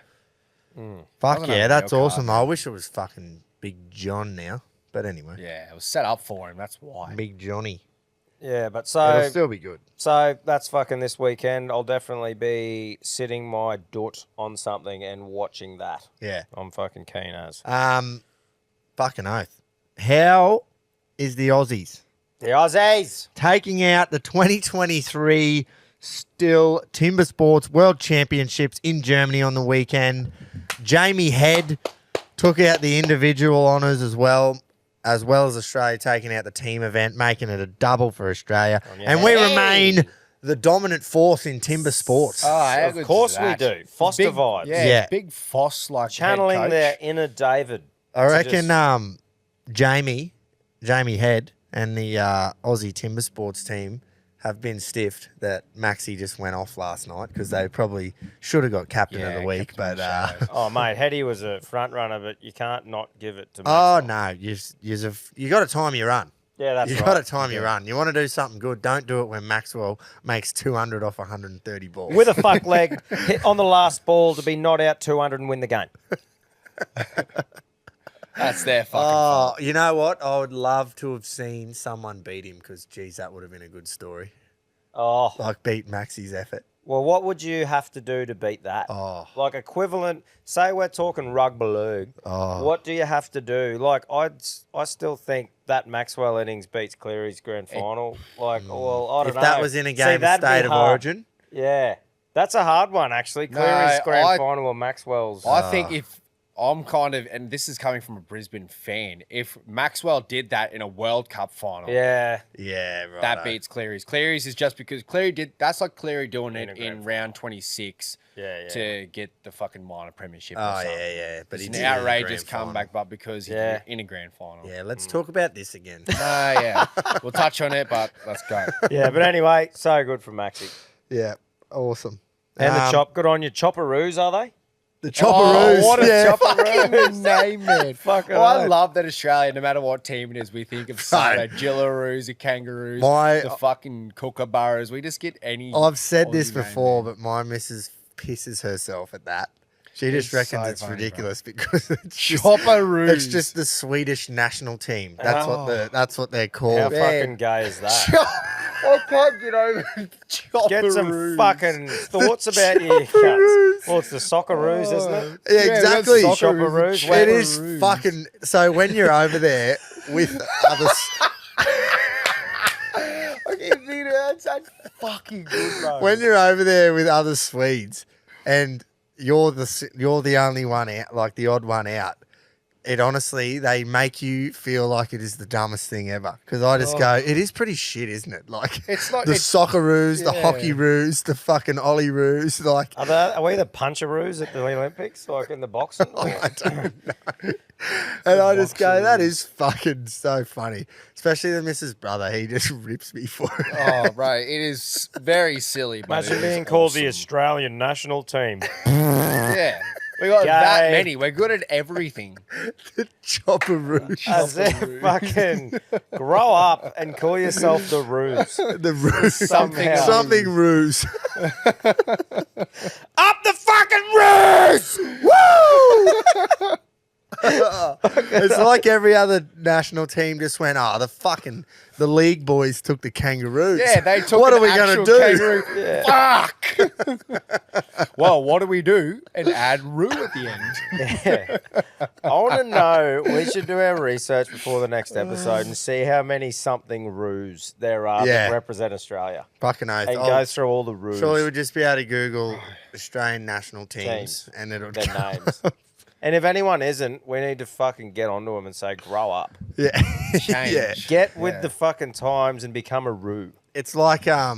Fuck Wasn't a yeah, that's real card, awesome. man. I wish it was fucking Big John now, but anyway, Yeah, it was set up for him. That's why. Big Johnny. Yeah, but It'll so still be good. that's fucking this weekend. I'll definitely be sitting my dut on something and watching that. Yeah. I'm fucking keen as. Fucking oath. How is the Aussies The Aussies. taking out the 2023 Still Timber Sports World Championships in Germany on the weekend? Jamie Head took out the individual honours as well as Australia taking out the team event, making it a double for Australia. yeah. And we Hey! remain the dominant force in timber sports. Oh, how Of good's course we that? do. Foster Big, vibes. Yeah, Yeah. big Foss like Channeling head their coach. inner David. I to reckon just- Jamie Head and the Aussie Timber Sports team have been stiffed that Maxi just went off last night because they probably should have got captain of Yeah, the week. captain of But the shadows. Oh, mate, Hetty was a front runner, but you can't not give it to me. oh no, you got to time your run. Yeah, that's You right. got to time your run. You want to do something good, don't do it when Maxwell makes 200 off 130 balls. With a fuck leg hit on the last ball to be not out 200 and win the game. That's their fucking Oh, fault. you know what? I would love to have seen someone beat him because, geez, that would have been a good story. Oh, Like beat Maxi's effort. well, what would you have to do to beat that? Oh. Like equivalent, say we're talking rugby league. Oh. What do you have to do? Like, I still think that Maxwell innings beats Cleary's grand final. Like, well, I don't If know. that was in a See, game of that'd be State of hard. Origin, Yeah. That's a hard one, actually. No, Cleary's grand I- final or Maxwell's. I think if I'm kind of, and this is coming from a Brisbane fan, if Maxwell did that in a World Cup final, yeah. yeah, right. that beats Cleary's. Cleary's is just because Cleary did. That's like Cleary doing In a it grand in round 26 Yeah. to get the fucking minor premiership. or Oh, something. yeah. But It's he an did it in a outrageous grand final. comeback, but because he Yeah. did it in a grand final. Yeah, let's talk about this again. Yeah. We'll touch on it, but let's go. Yeah, but anyway, so good for Maxi. Yeah, awesome. And the chop, good on you. Chopperoos, are they? The Chopperoos. what a yeah. fucking name, man. Fucking Well, I right. love that Australia, no matter what team it is, we think of Right. Jillaroos, the Kangaroos, My- the fucking Kookaburras. We just get any. I've said this Aussie name, before, man. but my missus pisses herself at that. She just It's reckons so it's funny, ridiculous because it's just, Chopperoos. it's just the Swedish national team. That's that's what they're How called. fucking gay is that? I can't get over Chopperoos. Get some fucking thoughts about your cunts. Well, it's the Socceroos, isn't it? Yeah, Yeah, exactly. that's Chopperoos. Chopperoos. It is fucking. So when you're over there with others, That's fucking good, bro. when you're over there with other Swedes, and you're the only one out, like the odd one out. It honestly, they make you feel like it is the dumbest thing ever. Because I just go, it is pretty shit, isn't it? Like It's not- the it's- Socceroos, the yeah. Hockeyroos, the fucking Ollieroos. Like Are we the puncheroos at the Olympics, like in the boxing? Or- I don't know. And I just go, that is fucking so funny. Especially the Mrs. Brother. He just rips me for it. Oh, bro, it is very silly. But Imagine it is being called the awesome. Australian national team. Yeah. We got Gay. that many. We're good at everything. The Chopperoos. As if fucking grow up and call yourself the Roos. The Roos. Somehow. Something Roos. Up the fucking Roos! Woo! It's like every other national team just went, the league boys took the Kangaroos. Yeah, they took What an are we gonna actual do? kangaroo. Fuck! Well, what do we do? And add roo at the end. Yeah. I want to know, we should do our research before the next episode and see how many something Roos there are Yeah. that represent Australia. Fucking oath. And I'll- go through all the Roos. Surely we'll just be able to Google Australian national teams and it'll their come. names. And if anyone isn't, we need to fucking get onto them and say, grow up. Yeah. Change. Yeah. Get with Yeah. the fucking times and become a Roo. It's like I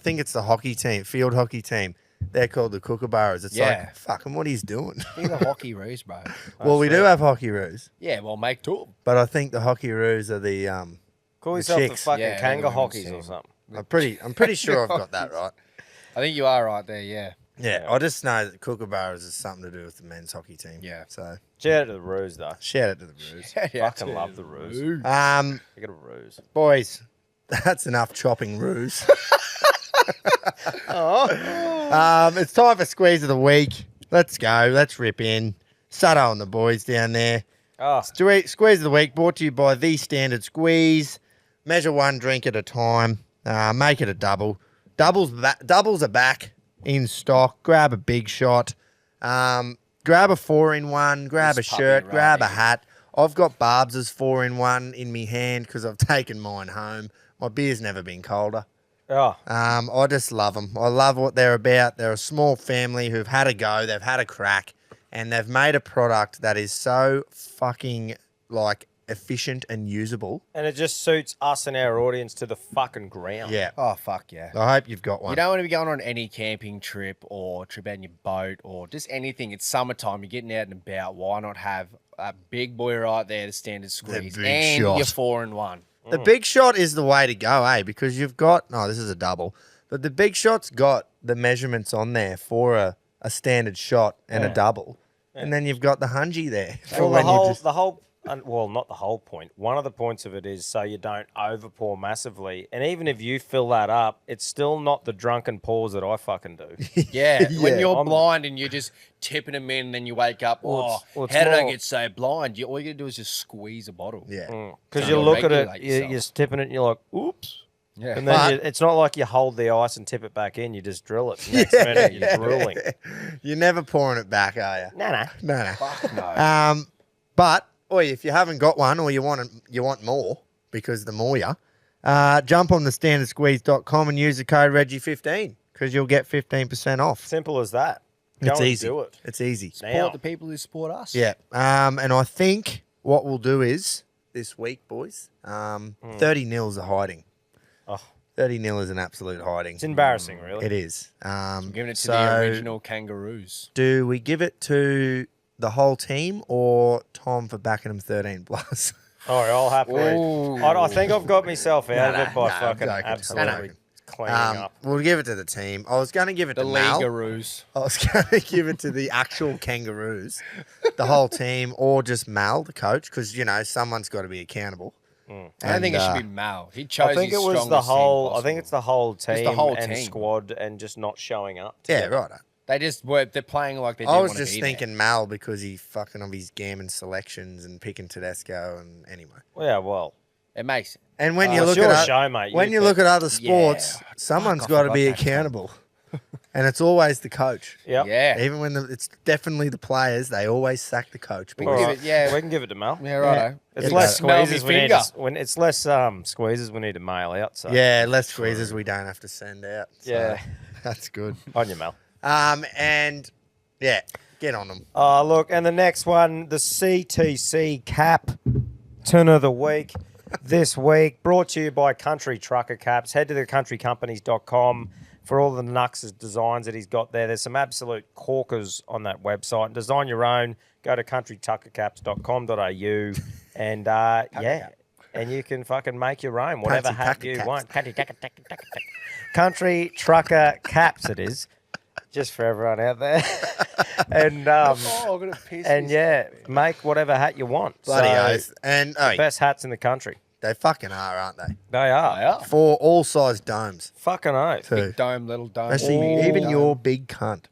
think it's the hockey team, field hockey team. They're called the Kookaburras. It's Yeah. like, fucking what he's doing. Think of the hockey roos, bro. Well, we do have hockey roos, Yeah, well, make two of them. but I think the hockey roos are the Call The yourself the chicks. fucking Yeah, Kanga the women's Hockeys or team. something. I'm pretty sure I've got that right. I think you are right there, yeah. Yeah, I just know that Kookaburras is something to do with the men's hockey team. Yeah. So Shout out to the Roos, though. shout out to the Roos. Fucking love the Roos. They Get a Roos. boys, that's enough chopping Roos. It's time for squeeze of the week. Let's go. Let's rip in. Sutto and the boys down there. Oh, Squeeze of the week brought to you by The Standard Squeeze. Measure one drink at a time. Make it a double. Doubles are back in stock. Grab a big shot. Grab a 4-in-1. Grab This a puppy shirt. Grab a running. hat. I've got Barb's 4-in-1 in me hand because I've taken mine home. My beer's never been colder. oh. I just love them. I love what they're about. They're a small family who've had a go. They've had a crack. And they've made a product that is so fucking, efficient and usable. And it just suits us and our audience to the fucking ground. Yeah. Oh, fuck yeah. I hope you've got one. You don't want to be going on any camping trip or trip out in your boat or just anything. It's summertime. You're getting out and about. Why not have a big boy right there, the Standard Squeeze, big and shot. your 4-in-1? The big shot is the way to go, because you've got, this is a double, but the big shot's got the measurements on there for a standard shot and a double. And then you've got the hungy there. For Well, when you just- the whole well, not the whole point. One of the points of it is so you don't overpour massively. And even if you fill that up, it's still not the drunken pours that I fucking do. Yeah, when you're I'm- blind and you're just tipping them in, and then you wake up. Well, it's how did I more- get so blind? All you gotta do is just squeeze a bottle. Yeah. Because So you look at it, regulate you're yourself. tipping it, and you're like, oops. Yeah. And then But- it's not like you hold the ice and tip it back in. You just drill it. Next minute, you're drilling. You're never pouring it back, are you? No. No. Fuck no. But if you haven't got one or you want more, because the more you, jump on the standardsqueeze.com and use the code Reggie15 because you'll get 15% off. Simple as that. Go It's and easy. do it. It's easy. Now. Support the people who support us. Yeah. And I think what we'll do is this week, boys, 30-0's a hiding. Oh. 30-0 is an absolute hiding. It's embarrassing, really. It is. I'm giving it to so the original Kangaroos. do we give it to the whole team or Tom for backing him 13 plus? All right, I'll happily. Ooh. I think I've got myself out of it by no, I'm fucking joking. absolutely No. cleaning up. We'll give it to the team. I was going to give it The to Mal. Leagueroos. I was going to give it to the actual Kangaroos, the whole team, or just Mal, the coach, because, someone's got to be accountable. I don't think it should be Mal. He chose I think his it was the strongest team whole. I possible. think it's the whole team the whole and team. squad and just not showing up. Yeah, together. right. They just were. They're playing like they I didn't was want to just be thinking Mal because he fucking of his gammon selections and picking Tedesco and anyway. Yeah, well, there. It makes it. And when you it's look your at show, mate. when you pick. look at other sports, Yeah. someone's Fuck, I got to forgot be that. accountable, and it's always the coach. Yep. Yeah. Even when it's definitely the players, they always sack the coach. All boys. give right. it- yeah. we can give it to Mel. Yeah, righto. It's It less smell me squeezes we need. finger. When it's less squeezes we need to mail out. So Yeah, less squeezes we don't have to send out. So Yeah. that's good. on you, Mel. And yeah, get on them. Oh, look, and the next one, the CTC Captain of the Week this week, brought to you by Country Trucker Caps. Head to the countrycompanies.com for all the Nux's designs that he's got there. There's some absolute corkers on that website. Design your own. Go to countrytuckercaps.com.au and, yeah, and you can fucking make your own, whatever Country hat Tucker you Caps. want. Country Trucker Caps it is, just for everyone out there. And, Oh, I'm gonna piss. and yeah, make whatever hat you want. Bloody So, oath. And best hats in the country. they fucking are, aren't they? They are. Yeah. For all size domes Fucking oath. too. Big dome, little dome. Especially even dome. your big cunt.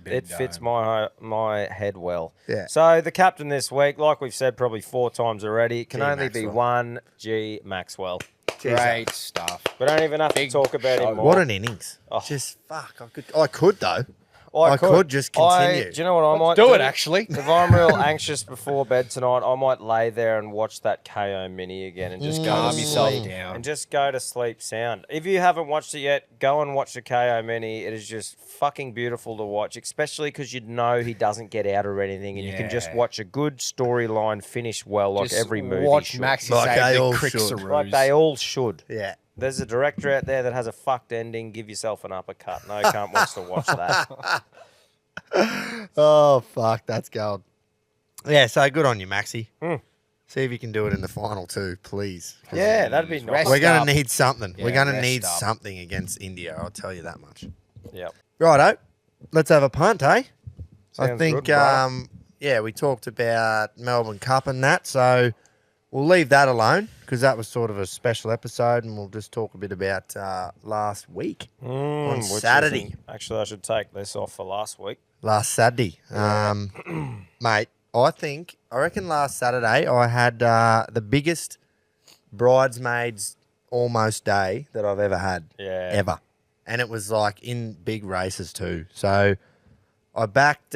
Big It fits dome. my head well. Yeah. So the captain this week, like we've said probably 4 times already, can G. only be Maxwell. one G Maxwell. Great stuff. We don't even have to Big talk about show. him more. What an innings. Oh. Just fuck. I could though. I could just continue. Do you know what I might Do it, actually. If I'm real anxious before bed tonight, I might lay there and watch that KO mini again and just go Calm to yourself sleep down. and just go to sleep sound. If you haven't watched it yet, go and watch the KO mini. It is just fucking beautiful to watch, especially because you know he doesn't get out or anything, and you can just Yeah. watch a good storyline finish well, like Just every movie watch should. Maxi Like save they the all Crickaroos. should. Like they all should. Yeah. There's a director out there that has a fucked ending. Give yourself an uppercut. No cunt wants to watch that. Oh fuck, that's gold. Yeah, so good on you, Maxi. Hmm. See if you can do it in the final too, please. Yeah, that'd be nice. Rest We're gonna up. need something. We're Yeah, gonna rest need up. something against India. I'll tell you that much. Yep. Righto, let's have a punt, eh? I Sounds think, good, bro. yeah, we talked about Melbourne Cup and that, so we'll leave that alone because that was sort of a special episode, and we'll just talk a bit about last week on Which Saturday. isn't- Actually, I should take this off for last week. Last Saturday, mate. I reckon last Saturday I had the biggest bridesmaids almost day that I've ever had. Yeah. Ever. And it was like in big races too. So I backed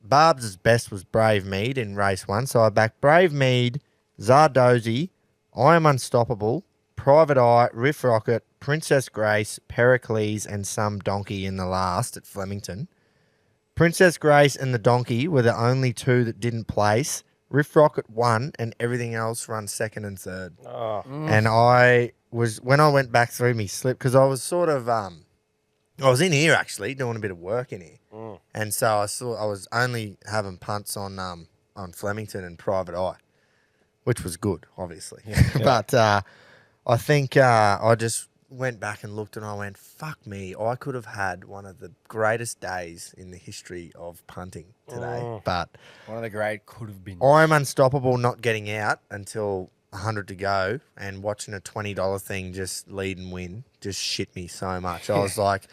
Barb's best was Brave Mead in race 1. So I backed Brave Mead, Zardozi, I Am Unstoppable, Private Eye, Riff Rocket, Princess Grace, Pericles, and some donkey in the last at Flemington. Princess Grace and the donkey were the only 2 that didn't place. Riff Rocket won, and everything else run second and third. Oh, And when I went back through me slip, because I was sort of, I was in here actually doing a bit of work in here, and so I was only having punts on Flemington and Private Eye, which was good, obviously. But I think I just went back and looked and I went, fuck me, I could have had one of the greatest days in the history of punting today. But One of the great could have been. I'm unstoppable not getting out until 100 to go and watching a $20 thing just lead and win just shit me so much. I was like,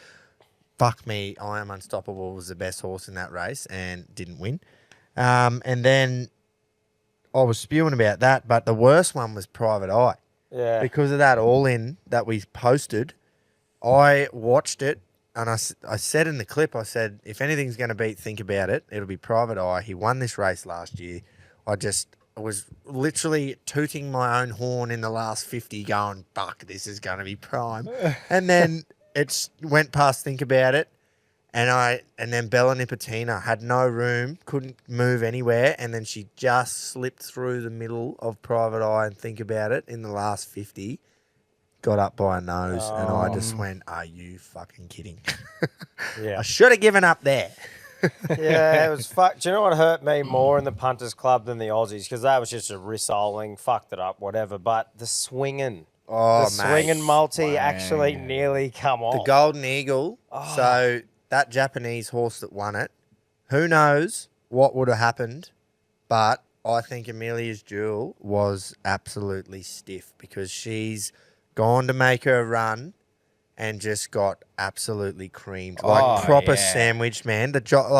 fuck me, I am unstoppable was the best horse in that race and didn't win. And then I was spewing about that, but the worst one was Private Eye. Yeah. Because of that all-in that we posted, I watched it and I said in the clip, I said, if anything's going to beat Think About It, it'll be Private Eye. He won this race last year. I was literally tooting my own horn in the last 50 going, fuck, this is going to be prime. And then it went past Think About It. And then Bella Nipotina had no room, couldn't move anywhere, and then she just slipped through the middle of Private Eye and Think About It in the last 50, got up by a nose, and I just went, are you fucking kidding? Yeah. I should have given up there. Yeah, it was fuck. Do you know what hurt me more in the Punters Club than the Aussies? Because that was just a rissoling, fucked it up, whatever. But the swinging. Oh, The mate. swinging multi actually nearly come off. The Golden Eagle. So that Japanese horse that won it, who knows what would have happened, but I think Amelia's Jewel was absolutely stiff because she's gone to make her run and just got absolutely creamed. Like proper sandwiched, man. The jock,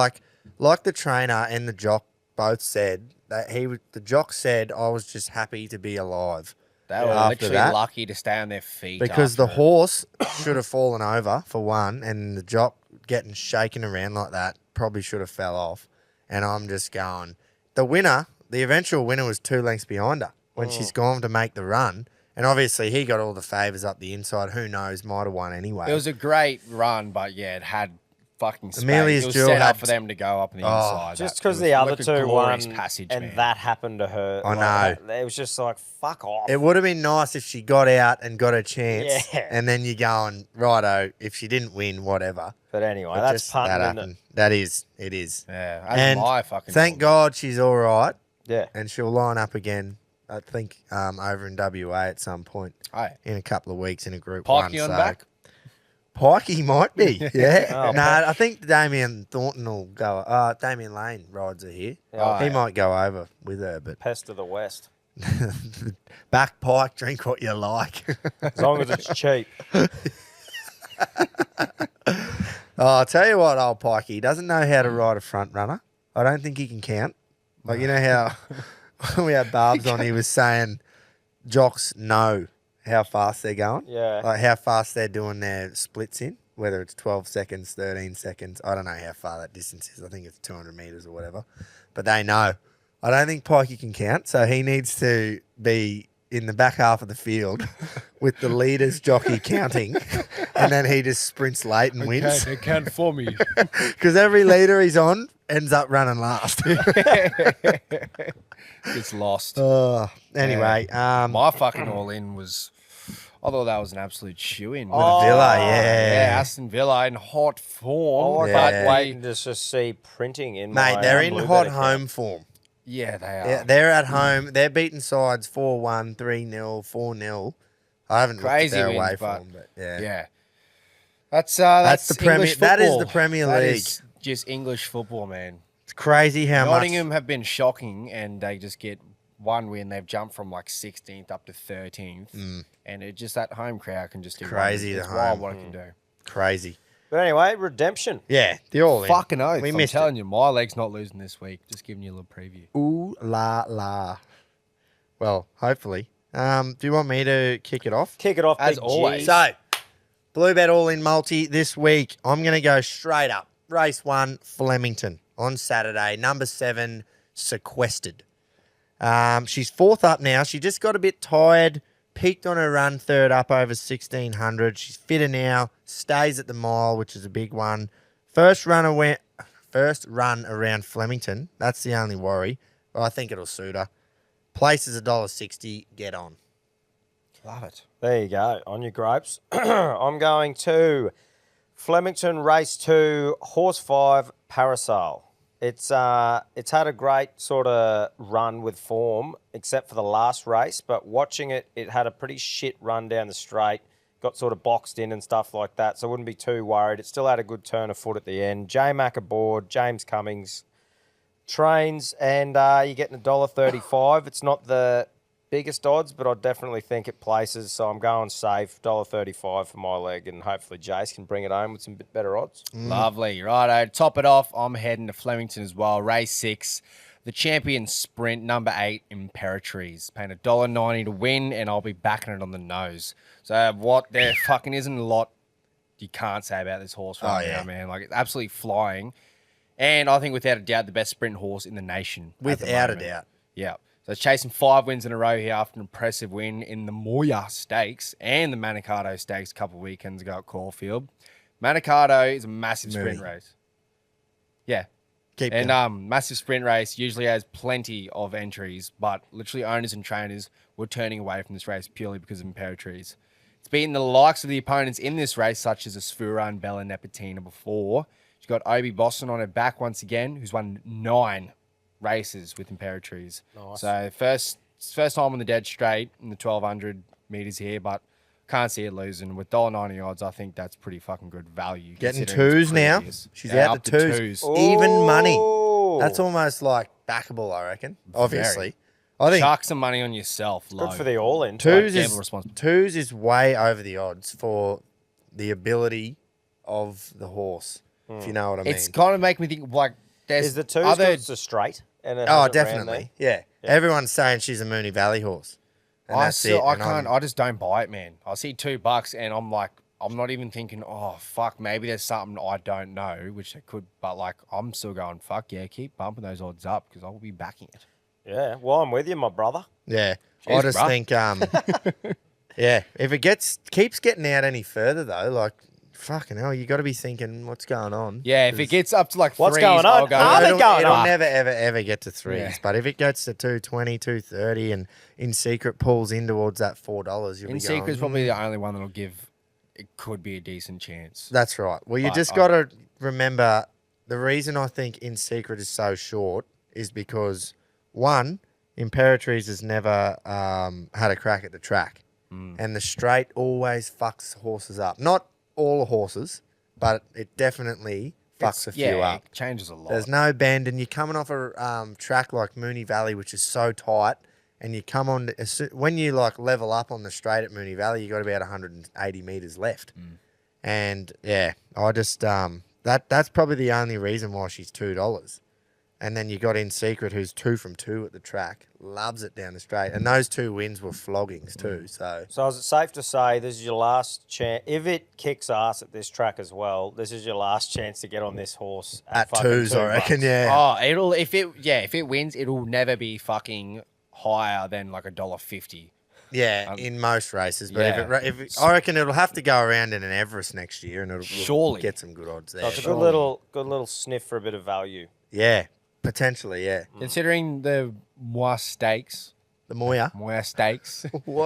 like the trainer and the jock both said that the jock said, I was just happy to be alive. They were After literally that, lucky to stay on their feet. because the after it. horse should have fallen over for one, and the jock getting shaken around like that probably should have fell off. And I'm just going, the eventual winner was 2 lengths behind her when she's gone to make the run. And obviously he got all the favours up the inside. Who knows, might have won anyway. It was a great run, but yeah, it had fucking space. Amelia's It was Jewel set had- up for them to go up on the inside. Just That- because it the was other like a two glorious won passage, and man. that happened to her. I like, it was just like, fuck off. It would have been nice if she got out and got a chance. Yeah. And then you're going, righto, if she didn't win, whatever. But anyway, But that's just punting, that isn't happened. it? That is. It is. Yeah, that's And my fucking. thank God she's all right. Yeah. And she'll line up again, I think, over in WA at some point Hey, in a couple of weeks in a group Pikey one. on back? Pikey might be, yeah. Oh, No, I think Damien Thornton will go. Damien Lane rides her here. Oh, He yeah. might go over with her, but Pest of the West. back pike, drink what you like. As long as it's cheap. I'll tell you what, old Pikey, he doesn't know how to ride a front runner. I don't think he can count. Like, you know how when we had Barbs on, he was saying jocks know how fast they're going. Yeah. Like how fast they're doing their splits in, whether it's 12 seconds, 13 seconds. I don't know how far that distance is. I think it's 200 metres or whatever. But they know. I don't think Pikey can count, so he needs to be in the back half of the field with the leader's jockey counting, and then he just sprints late and wins. they count for me. Because every leader he's on ends up running last. It's lost. Anyway, My fucking all in was. I thought that was an absolute shoe in. Oh, Villa, Yeah, yeah. Aston Villa in hot form. I Yeah. can't wait to just see printing in Mate, my they're in Bluebird hot account. home form. Yeah, they are. Yeah, they're at home. They're beating sides 4-1, 3-0, 4-0. I haven't Crazy looked at their wins, away but form, but yeah. Yeah. That's the Premier. English That is football. the Premier That League. is just English football, man. It's crazy how Nottingham much. have been shocking, and they just get one win. They've jumped from like 16th up to 13th, and it just that home crowd can just do Crazy, wonders. the It's wild home. what it can do. Crazy. But anyway, redemption. Yeah, they're all in. Fucking oath. We I'm missed telling you, my leg's not losing this week. Just giving you a little preview. Ooh la la. Well, hopefully. Do you want me to kick it off? Kick it off, As Big always. G. So, Blue Bet All In Multi this week. I'm going to go straight up. Race 1, Flemington on Saturday. Number 7, Sequestered. She's 4th up now. She just got a bit tired. Peaked on her run, 3rd up over 1,600. She's fitter now. Stays at the mile, which is a big one. First run around Flemington. That's the only worry. But I think it'll suit her. Place is $1.60. Get on. Love it. There you go. On your grapes. I'm going to Flemington Race 2, Horse 5, Parasol. It's had a great sort of run with form, except for the last race. But watching it, it had a pretty shit run down the straight. got sort of boxed in and stuff like that, so I wouldn't be too worried. It still had a good turn of foot at the end. J-Mac aboard, James Cummings trains, and you're getting $1.35. It's not the biggest odds, but I definitely think it places, so I'm going safe, $1.35 for my leg, and hopefully Jace can bring it home with some bit better odds. Lovely. Righto. Top it off, I'm heading to Flemington as well. Race 6, the champion sprint, number 8, Imperatrice. Paying $1.90 to win, and I'll be backing it on the nose. So what there fucking isn't a lot you can't say about this horse right now, man. Like, it's absolutely flying. And I think without a doubt, the best sprint horse in the nation. Without a doubt. Yeah. So it's chasing 5 wins in a row here after an impressive win in the Moya Stakes and the Manikato Stakes a couple of weekends ago at Caulfield. Manikato is a massive sprint race. Yeah. Keep going. Massive sprint race usually has plenty of entries, but literally owners and trainers were turning away from this race purely because of Imperatrice. It's beaten the likes of the opponents in this race, such as Asfura and Bella Nepotina before. She's got Obi Boston on her back once again, who's won 9 races with Imperatrice. Nice. So first time on the dead straight in the 1,200 metres here, but can't see it losing. With $1.90 odds, I think that's pretty fucking good value. Getting considering it's 2s now. previous. She's Yeah, out up to to 2s. 2s. Even money. Ooh. That's almost like backable, I reckon. Obviously. I think Chuck some money on yourself. Good for the all-in. twos gamble is responsibly. twos is way over the odds for the ability of the horse, if you know what I mean. It's kind of making me think like there's Is the 2s other. it's a straight? And it Oh, hasn't ran definitely. there? Yeah. Everyone's saying she's a Mooney Valley horse. And I that's still, it. I And can't. I'm- I just don't buy it, man. I see $2 and I'm like, I'm not even thinking, oh fuck, maybe there's something I don't know, which it could. But like, I'm still going, fuck yeah, keep bumping those odds up because I will be backing it. Yeah, well, I'm with you, my brother. Yeah. I Jeez, just bruh. think, yeah, if it keeps getting out any further though, like, fucking hell, you got to be thinking what's going on. Yeah, if it gets up to like What's threes, going on? I'll go. Are they it'll, going it'll up? never, ever, ever get to 3s. Yeah. But if it gets to 220, 230 and In Secret pulls in towards that $4, you'll In be Secret's going, probably the only one that'll give. It could be a decent chance. That's right. Well, you But just got to remember the reason I think In Secret is so short is because, one, Imperatrice has never had a crack at the track. And the straight always fucks horses up. Not all horses, but it definitely fucks a few up. It changes a lot. There's no bend, and you're coming off a track like Mooney Valley, which is so tight, and you come on when you like level up on the straight at Mooney Valley, you got about 180 meters left, and yeah, I just that's probably the only reason why she's $2. And then you got In Secret, who's 2 from 2 at the track, loves it down the straight, and those 2 wins were floggings too. So So is it safe to say this is your last chance? If it kicks ass at this track as well, this is your last chance to get on this horse at fucking 2s, I reckon, $2. yeah. Oh, if it wins, it'll never be fucking higher than like $1.50. Yeah, in most races, but yeah. if it, I reckon it'll have to go around in an Everest next year, and it'll Surely. get some good odds there. So it's a But- good little sniff for a bit of value. yeah, potentially, yeah. Considering the Moya Stakes, The Moya. What?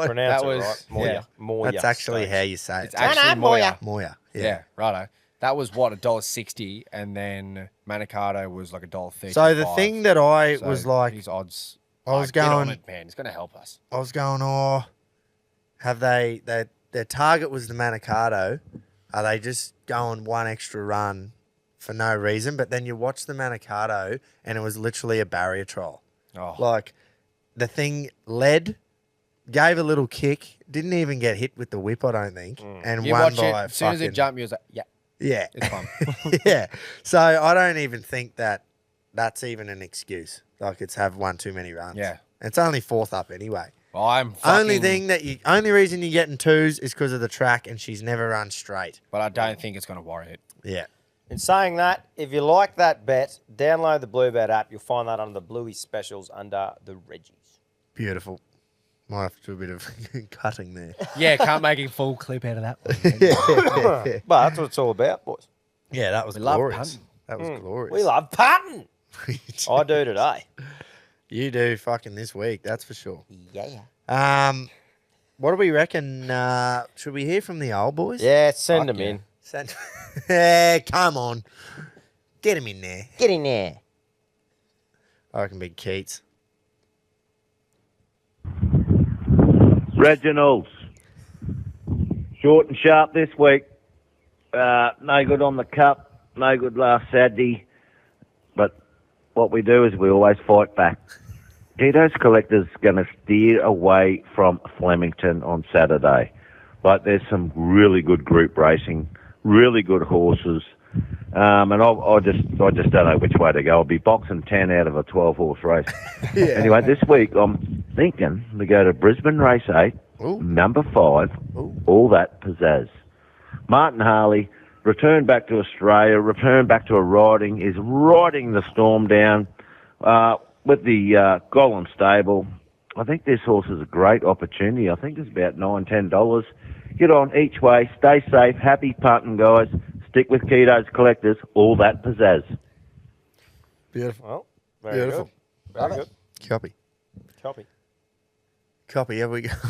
Pronounce That it was- right. Moya. yeah. Moya. That's actually Stakes. how you say it. it's actually Moya. Moya. Yeah, righto. That was what, $1.60, and then Manikato was like $1.30. So the thing that I was like, these odds. I was get on going, it, man. It's gonna help us. oh, have their target was the Manikato. Are they just going one extra run for no reason? But then you watch the Manikato, and it was literally a barrier trial. Oh, Like, the thing led, gave a little kick, didn't even get hit with the whip, I don't think, and you won watch it by as soon as it fucking- jumped. You was like, yeah, Yeah, it's fun. yeah. So I don't even think that that's even an excuse. Like, it's have one too many runs. Yeah. It's only 4th up anyway. I'm fucking, Only reason you're getting 2s is because of the track, and she's never run straight. but I don't think it's gonna worry it. Yeah. In saying that, if you like that bet, download the Bluebet app. You'll find that under the Bluey specials under the Reggies. Beautiful. Might have to do a bit of cutting there. Yeah, can't make a full clip out of that one. But that's what it's all about, boys. Yeah, that was love glorious. punting. That was glorious. We love punting. I do today. You do fucking this week, that's for sure. Yeah. What do we reckon? Should we hear from the old boys? Yeah, send Fuck them yeah. in. Yeah, come on. Get him in there. Get in there. I reckon Big Keats. Reginald, Short and sharp this week. No good on the cup. No good last Saturday. But what we do is we always fight back. Tito's Collector's going to steer away from Flemington on Saturday. Like, there's some really good group racing, really good horses. And I just don't know which way to go. I'll be boxing 10 out of a 12-horse race. Anyway, this week I'm thinking to go to Brisbane Race 8, number 5, All That Pizzazz. Martin Harley, returned back to Australia, returned back to a riding, is riding the storm down with the Gollum stable. I think this horse is a great opportunity. I think it's about $9-10. Get on each way, stay safe, happy punting, guys. Stick with Tito's Collectors, All That Pizzazz. Beautiful. Well, very Beautiful. good. Very good. Copy.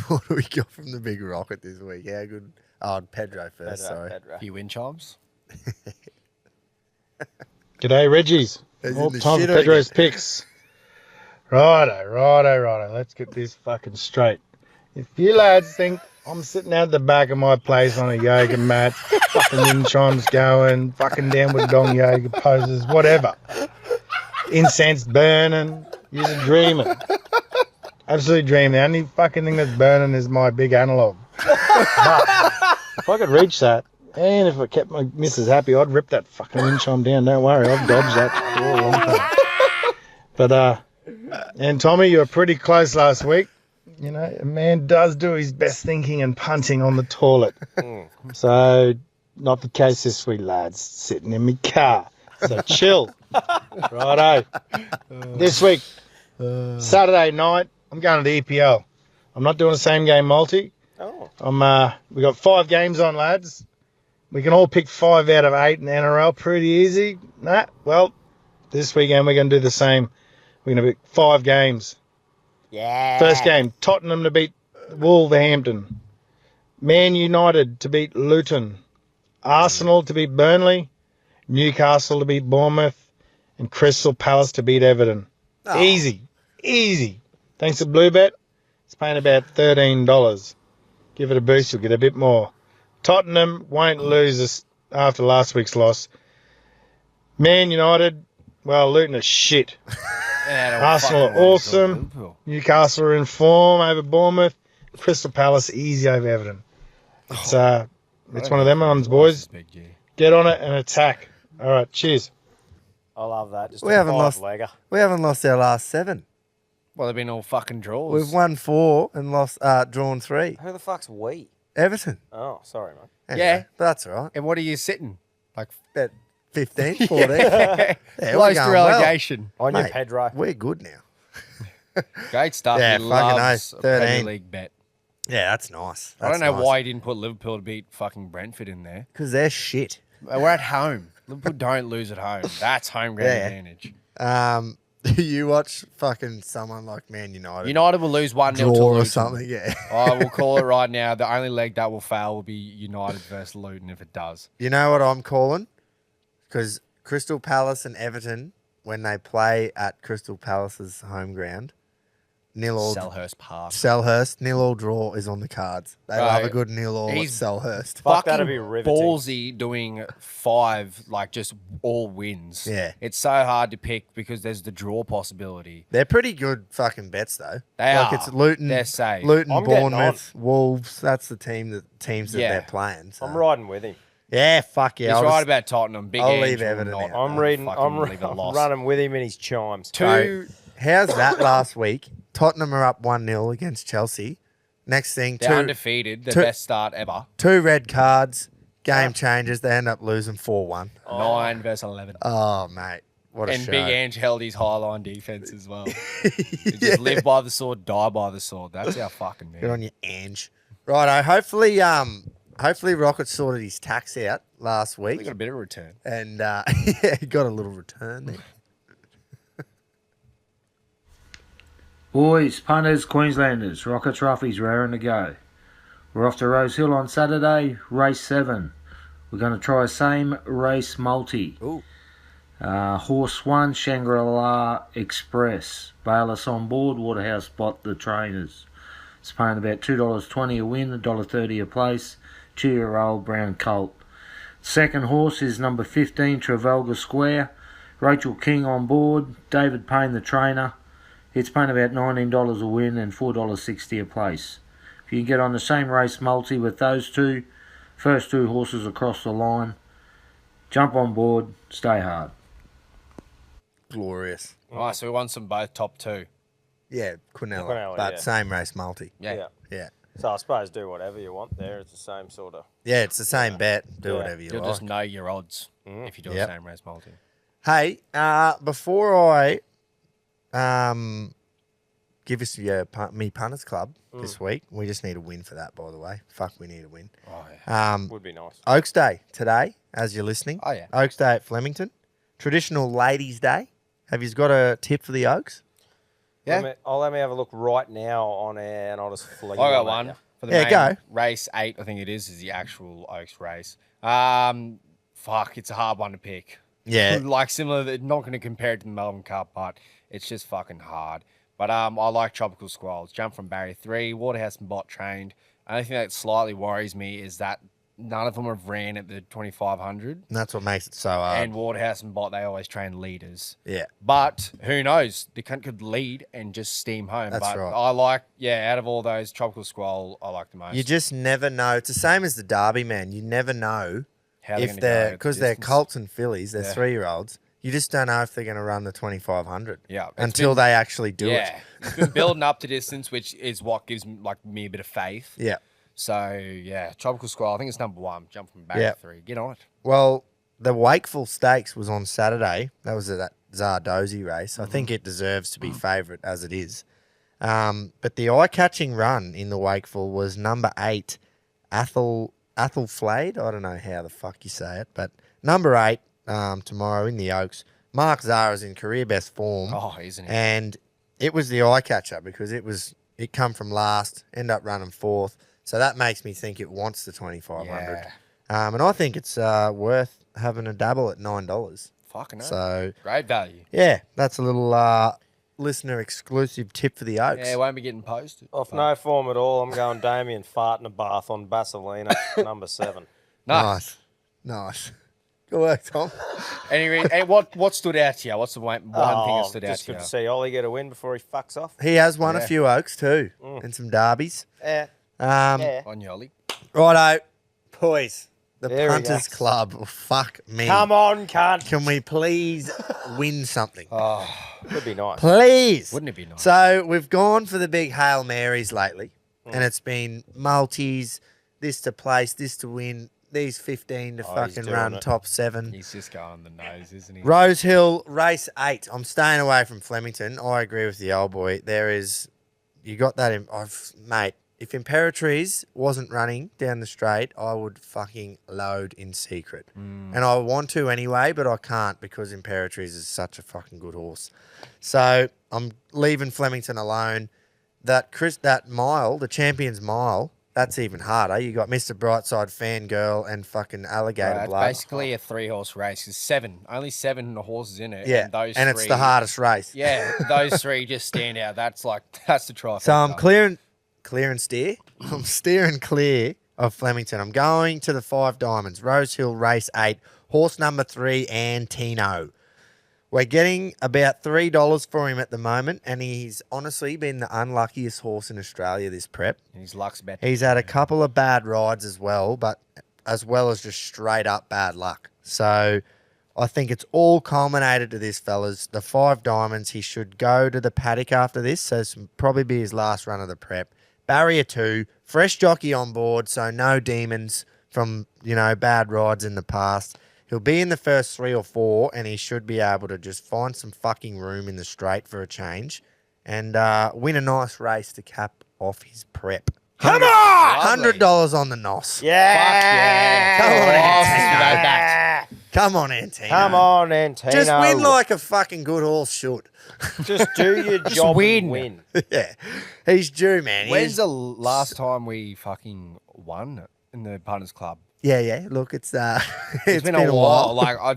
What do we got from the big rocket this week? How good? Oh, Pedro first, sorry. Pedro. Few wind chimes. G'day, Reggies. As All in the time for shit Pedro's picks. Righto. Let's get this fucking straight. If you lads think I'm sitting out the back of my place on a yoga mat, fucking wind chimes going, fucking downward dong yoga poses, whatever. Incense burning, you're dreaming. Absolutely dreaming. The only fucking thing that's burning is my big analog. But if I could reach that, and if I kept my missus happy, I'd rip that fucking wind chime down. Don't worry, I've dodged that for a long time. But, and Tommy, you were pretty close last week. You know, a man does do his best thinking and punting on the toilet. So, not the case this week, lads. Sitting in my car. So, chill. Righto. This week, Saturday night, I'm going to the EPL. I'm not doing a same game multi. Oh. We got 5 games on, lads. We can all pick 5 out of 8 in the NRL. Pretty easy. Well, this weekend we're going to do the same. We're going to pick 5 games. Yeah. First game, Tottenham to beat Wolverhampton. Man United to beat Luton. Arsenal to beat Burnley. Newcastle to beat Bournemouth. And Crystal Palace to beat Everton. Oh. Easy. Thanks to Bluebet, it's paying about $13. Give it a boost, you'll get a bit more. Tottenham won't lose us after last week's loss. Man United, well, Luton is shit. Arsenal are awesome. Newcastle are in form over Bournemouth. Crystal Palace easy over Everton. It's one of them ones, boys. Get on it and attack. All right, cheers. I love that. Just We a haven't lost. five-legger. We haven't lost our last 7. Well, they've been all fucking draws. We've won 4 and lost, drawn 3. Who the fuck's we? Everton. Oh, sorry, mate. Anyway, Yeah. but that's all right. And what are you sitting? Like, About 15, 14. Yeah, we're close going to well. relegation. On your Mate, Pedro. We're good now. Great stuff. Yeah, He fucking loves oath. a Premier 13. League bet. Yeah, that's nice. I don't know why he didn't put Liverpool to beat fucking Brentford in there. Because they're shit. We're at home. Liverpool don't lose at home. That's home ground Yeah. advantage. You watch fucking someone like Man United. United will lose 1-0 to draw or Luton. something, yeah. I will call it right now. The only leg that will fail will be United versus Luton if it does. You know what I'm calling? Because Crystal Palace and Everton, when they play at Crystal Palace's home ground, Selhurst Park. Selhurst, 0-0 draw is on the cards. They love a good 0-0 at He's- Selhurst. Fuck, Fucking that'd be riveting. ballsy doing 5, like just all wins. Yeah. It's so hard to pick because there's the draw possibility. They're pretty good fucking bets, though. They like are. It's Luton, They're safe. Luton, I'm getting Bournemouth, Wolves. That's the teams that Yeah. they're playing. So. I'm riding with him. Yeah, fuck yeah. He's I'll right just- about Tottenham. Big I'll leave Ange will Everton not out. I'm fucking reading. leave a loss. running with him in his chimes. Two. How's that last week? Tottenham are up 1-0 against Chelsea. Next thing, They're undefeated. The two- best start ever. 2 red cards, game changes. They end up losing 4-1. 9 versus 11. Oh, mate. What a And show. Big Ange held his high line defense as well. He just live by the sword, die by the sword. That's our fucking Good man. on you, Ange. Righto. Hopefully Rocket sorted his tax out last We week. got a bit of return. And he got a little return there. Boys, punters, Queenslanders, Rockets, Roughies, raring to go. We're off to Rose Hill on Saturday, race 7. We're going to try a same race multi. Ooh. Horse 1, Shangri-La Express. Bayless on board, Waterhouse Spot, the trainers. It's paying about $2.20 a win, $1.30 a place. 2-year-old brown colt. Second horse is number 15, Trafalgar Square. Rachel King on board. David Payne, the trainer. It's paying about $19 a win and $4.60 a place. If you can get on the same race multi with those two, first two horses across the line, jump on board, stay hard. Glorious. Right, so we want some both top two. Yeah, Quinella, Quinella, but yeah. same race multi. Yeah. Yeah. So I suppose do whatever you want there. It's the same sort of. Yeah, it's the same bet. Do Yeah. whatever you You'll like. just know your odds if you do Yep. a same race multi. Hey, before I give us your me punters club this week, we just need a win for that. By the way, fuck, we need a win. Oh, yeah. Would be nice. Oaks Day today, as you're listening. Oh, yeah. Oaks Day at Flemington. Traditional Ladies' Day. Have you got a tip for the Oaks? Yeah. Let me have a look right now on air, and I'll just fling. I got one at one. you. For the Yeah, main go. race 8, I think it is the actual Oaks race. Fuck, it's a hard one to pick. Yeah. Like similar, not going to compare it to the Melbourne Cup, but it's just fucking hard. But I like Tropical Squirrels. Jump from barrier 3, Waterhouse and Bot trained. Only thing that slightly worries me is that none of them have ran at the 2500. And that's what makes it so hard. And Waterhouse and Bot, they always train leaders. Yeah. But who knows? The cunt could lead and just steam home. That's but right. I like, out of all those, Tropical Squirrel, I like the most. You just never know. It's the same as the Derby, man. You never know How if gonna they're, go the because they're distance. Colts and fillies, they're Yeah. 3-year-olds. You just don't know if they're going to run the 2500. Yeah, it's Until been- they actually do it. It's been building up to distance, which is what gives me a bit of faith. Yeah. So Tropical Squirrel, I think it's number 1. Jump from barrier Yeah. 3. Get on it. Well, the Wakeful Stakes was on Saturday. That was that Zardozi race. I think it deserves to be favourite as it is. But the eye-catching run in the Wakeful was number 8, Athelflade. I don't know how the fuck you say it, but number 8 tomorrow in the Oaks. Mark Zara's in career best form. Oh, isn't it? And it was the eye catcher because it come from last, end up running 4th. So that makes me think it wants the 2500. And I think it's worth having a dabble at $9. Fucking hell. So Great value. yeah, that's a little listener exclusive tip for the Oaks. Yeah, it won't be getting posted. Off no form at all. I'm going Damien Fart in a bath on Basilina, number 7. Nice. Good work, Tom. Anyway, hey, what stood out to you? What's the one thing that stood out Just to good you? to see Ollie get a win before he fucks off. He has won a Yeah. few Oaks too, and some derbies. Yeah. Yeah. On Yoli. Righto, boys. The There we Punters go. Club. Oh, fuck me. Come on, cunt. Can we please win something? Would be nice. Please. Wouldn't it be nice? So we've gone for the big Hail Marys lately, and it's been multis, this to place, this to win, these 15 to Oh, he's fucking doing run it. top 7. He's just going on the nose, isn't he? Rose Hill, race 8. I'm staying away from Flemington. I agree with the old boy. You got that in, mate. If Imperatrice wasn't running down the straight, I would fucking load in secret. And I want to anyway, but I can't because Imperatrice is such a fucking good horse. So I'm leaving Flemington alone. That mile, the Champions Mile, that's even harder. You got Mr. Brightside, Fangirl, and fucking Alligator It's Blood. basically a 3-horse race. There's only 7 horses in it. Yeah, and it's the hardest race. Yeah, those 3 just stand out. That's the trifecta. So I'm clear and steer. I'm steering clear of Flemington. I'm going to the 5 Diamonds. Rose Hill, race 8. Horse number 3, Antino. We're getting about $3 for him at the moment, and he's honestly been the unluckiest horse in Australia this prep. His luck's better. He's had a couple of bad rides as well, but as well as just straight up bad luck. So I think it's all culminated to this, fellas. The 5 Diamonds, he should go to the paddock after this, so this will probably be his last run of the prep. Barrier 2, fresh jockey on board, so no demons from, bad rides in the past. He'll be in the first 3 or 4, and he should be able to just find some fucking room in the straight for a change and win a nice race to cap off his prep. Come on! $100 on the NOS. Yeah. Come on, Yeah. Come on, Antino. Come on, Antino. Just win like a fucking good horse should. Just do your job win. and win. Yeah. He's due, man. When's the last time we fucking won in the Punters Club? Yeah. Look, it's It's been a while. Like I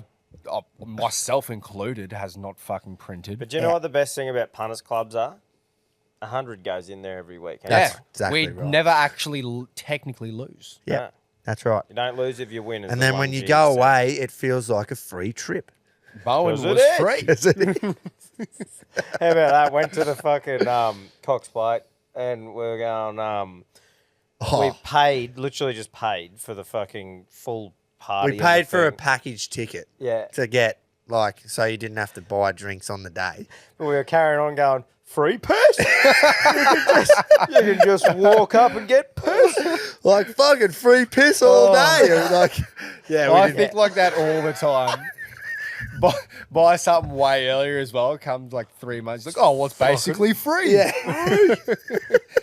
myself included, has not fucking printed. But do you know what the best thing about punters clubs are? 100 goes in there every week. That's yeah, exactly we right. never actually technically lose. Yeah. That's right. You don't lose if you win. is And the then one when you G go said. away, it feels like a free trip. Bowen Does was it? free. How about that? Went to the fucking Cox Plate and we're going. We paid, literally just paid for the fucking full party. We and the paid for a thing. package ticket Yeah. to get, like, so you didn't have to buy drinks on the day. But we were carrying on going, free piss? you can just walk up and get piss. Like, fucking free piss all day. It was like, yeah, we I didn't. think like that all the time. Buy something way earlier as well. Comes like 3 months. Like, oh, well, it's basically free. Yeah.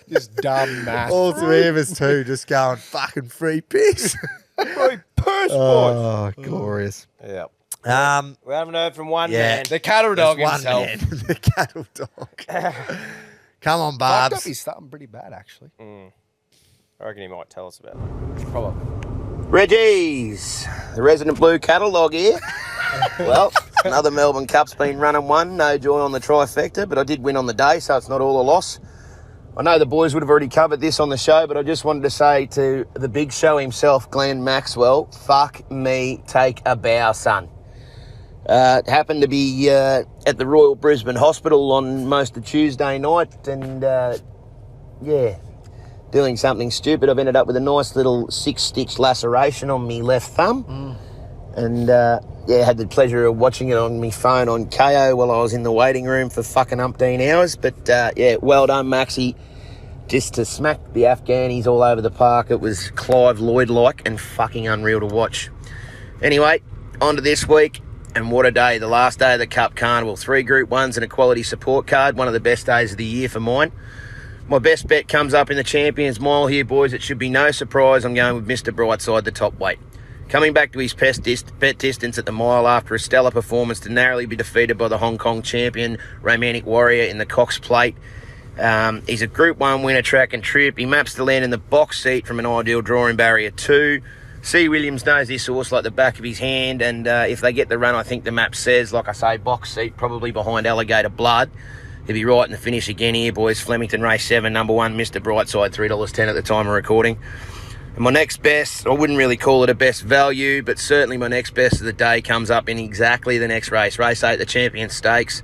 Just dumb math. All three of us, too, just going, fucking free piss. Free piss, boys. Oh, glorious. Yeah. We We haven't heard from one Yeah. man. The cattle there's dog one himself. man, the cattle dog. Come on, Fucked up. Barbs. He's starting pretty bad, actually. I reckon he might tell us about it. Probably. Reggies, the resident blue catalogue here. Well, another Melbourne Cup's been run and won. No joy on the trifecta, but I did win on the day, so it's not all a loss. I know the boys would have already covered this on the show, but I just wanted to say to the big show himself, Glenn Maxwell, fuck me, take a bow, son. Happened to be at the Royal Brisbane Hospital on most of Tuesday night, and yeah, doing something stupid. I've ended up with a nice little 6-stitch laceration on my left thumb. And, yeah, had the pleasure of watching it on my phone on KO while I was in the waiting room for fucking umpteen hours. But, yeah, well done, Maxie. Just to smack the Afghanis all over the park. It was Clive Lloyd-like and fucking unreal to watch. Anyway, on to this week. And what a day. The last day of the Cup Carnival. 3 Group 1s and a quality support card. One of the best days of the year for mine. My best bet comes up in the Champions Mile here, boys. It should be no surprise I'm going with Mr. Brightside, the top weight. Coming back to his bet distance at the mile after a stellar performance to narrowly be defeated by the Hong Kong champion, Romantic Warrior, in the Cox Plate. He's a Group 1 winner track and trip. He maps to land in the box seat from an ideal drawing barrier 2. C. Williams knows this horse like the back of his hand, and if they get the run, I think the map says, like I say, box seat, probably behind Alligator Blood. He'll be right in the finish again here, boys. Flemington Race 7, number 1, Mr. Brightside, $3.10 at the time of recording. And my next best, I wouldn't really call it a best value, but certainly my next best of the day comes up in exactly the next race. Race 8, the Champion Stakes.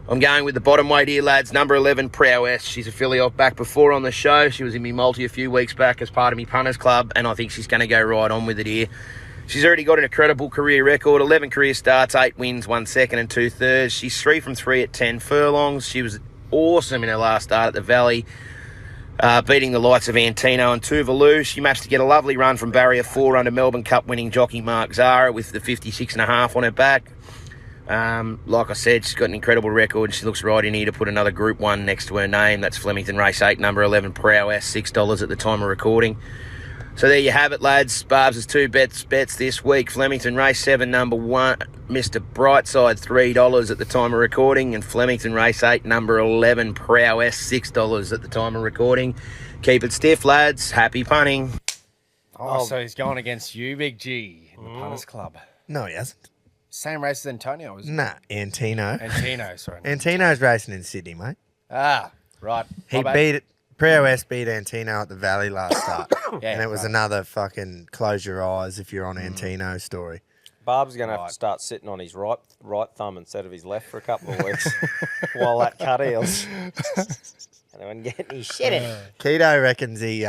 I'm going with the bottom weight here, lads. Number 11, Prowess. She's a filly I've backed before on the show. She was in me multi a few weeks back as part of me punters club, and I think she's going to go right on with it here. She's already got an incredible career record, 11 career starts, 8 wins, 1 second and 2 thirds. She's 3 from 3 at 10 furlongs. She was awesome in her last start at the Valley, beating the likes of Antino and Tuvalu. She managed to get a lovely run from barrier 4 under Melbourne Cup winning jockey Mark Zara with the 56.5 on her back. Like I said, she's got an incredible record. She looks right in here to put another Group 1 next to her name. That's Flemington Race 8, number 11, Prowess, $6 at the time of recording. So there you have it, lads. Barbs' 2 bets this week. Flemington Race 7, number 1, Mr. Brightside, $3 at the time of recording. And Flemington Race 8, number 11, Prowess, $6 at the time of recording. Keep it stiff, lads. Happy punting. Oh, so he's going against you, Big G, in the punters club. No, he hasn't. Same race as Antonio, isn't it? Nah, Antino. Antino, sorry. Antino's racing in Sydney, mate. Ah, right. He My bad. beat it. Prowess beat Antino at the Valley last start. Yeah, and it was right. another fucking close your eyes if you're on Antino story. Barb's going to have Right. to start sitting on his right thumb instead of his left for a couple of weeks while that cut heals. And then getting his shit in. Keto reckons he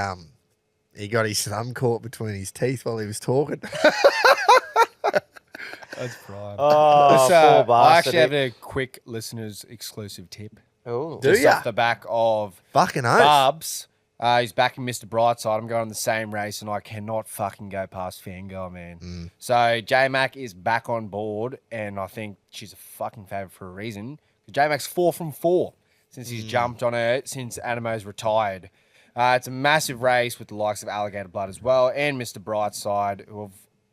got his thumb caught between his teeth while he was talking. That's prime. Oh, poor I bastard. actually have a quick listeners exclusive tip. Ooh. Do Just ya? off the back of Fucking oath. Barbs. He's backing Mr. Brightside. I'm going on the same race, and I cannot fucking go past Fangirl, man. So J-Mac is back on board, and I think she's a fucking favourite for a reason. J-Mac's 4 from 4 since he's jumped on her since Animo's retired. It's a massive race with the likes of Alligator Blood as well, and Mr. Brightside, who have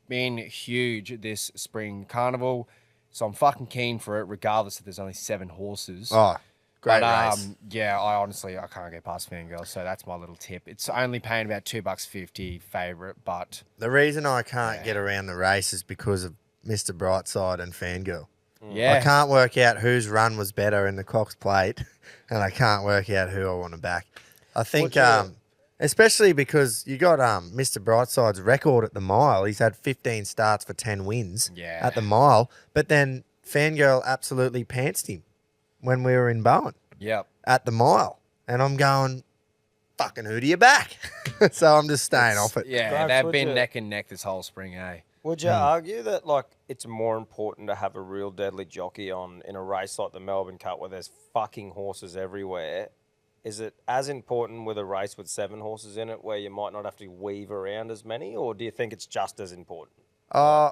been huge this spring carnival. So I'm fucking keen for it, regardless if there's only 7 horses. Oh, great But, race. yeah, I can't get past Fangirl, so that's my little tip. It's only paying about $2.50 favourite, but The reason I can't get around the race is because of Mr. Brightside and Fangirl. yeah, I can't work out whose run was better in the Cox Plate, and I can't work out who I want to back. I think Especially because you got Mr. Brightside's record at the mile. He's had 15 starts for 10 wins at the mile. But then Fangirl absolutely pantsed him when we were in Bowen Yep. at the mile. And I'm going, fucking who do you back? So I'm just staying off it. Yeah, Blokes, they've would been you- neck and neck this whole spring, eh? Would you argue that like it's more important to have a real deadly jockey on in a race like the Melbourne Cup where there's fucking horses everywhere? Is it as important with a race with 7 horses in it where you might not have to weave around as many, or do you think it's just as important? I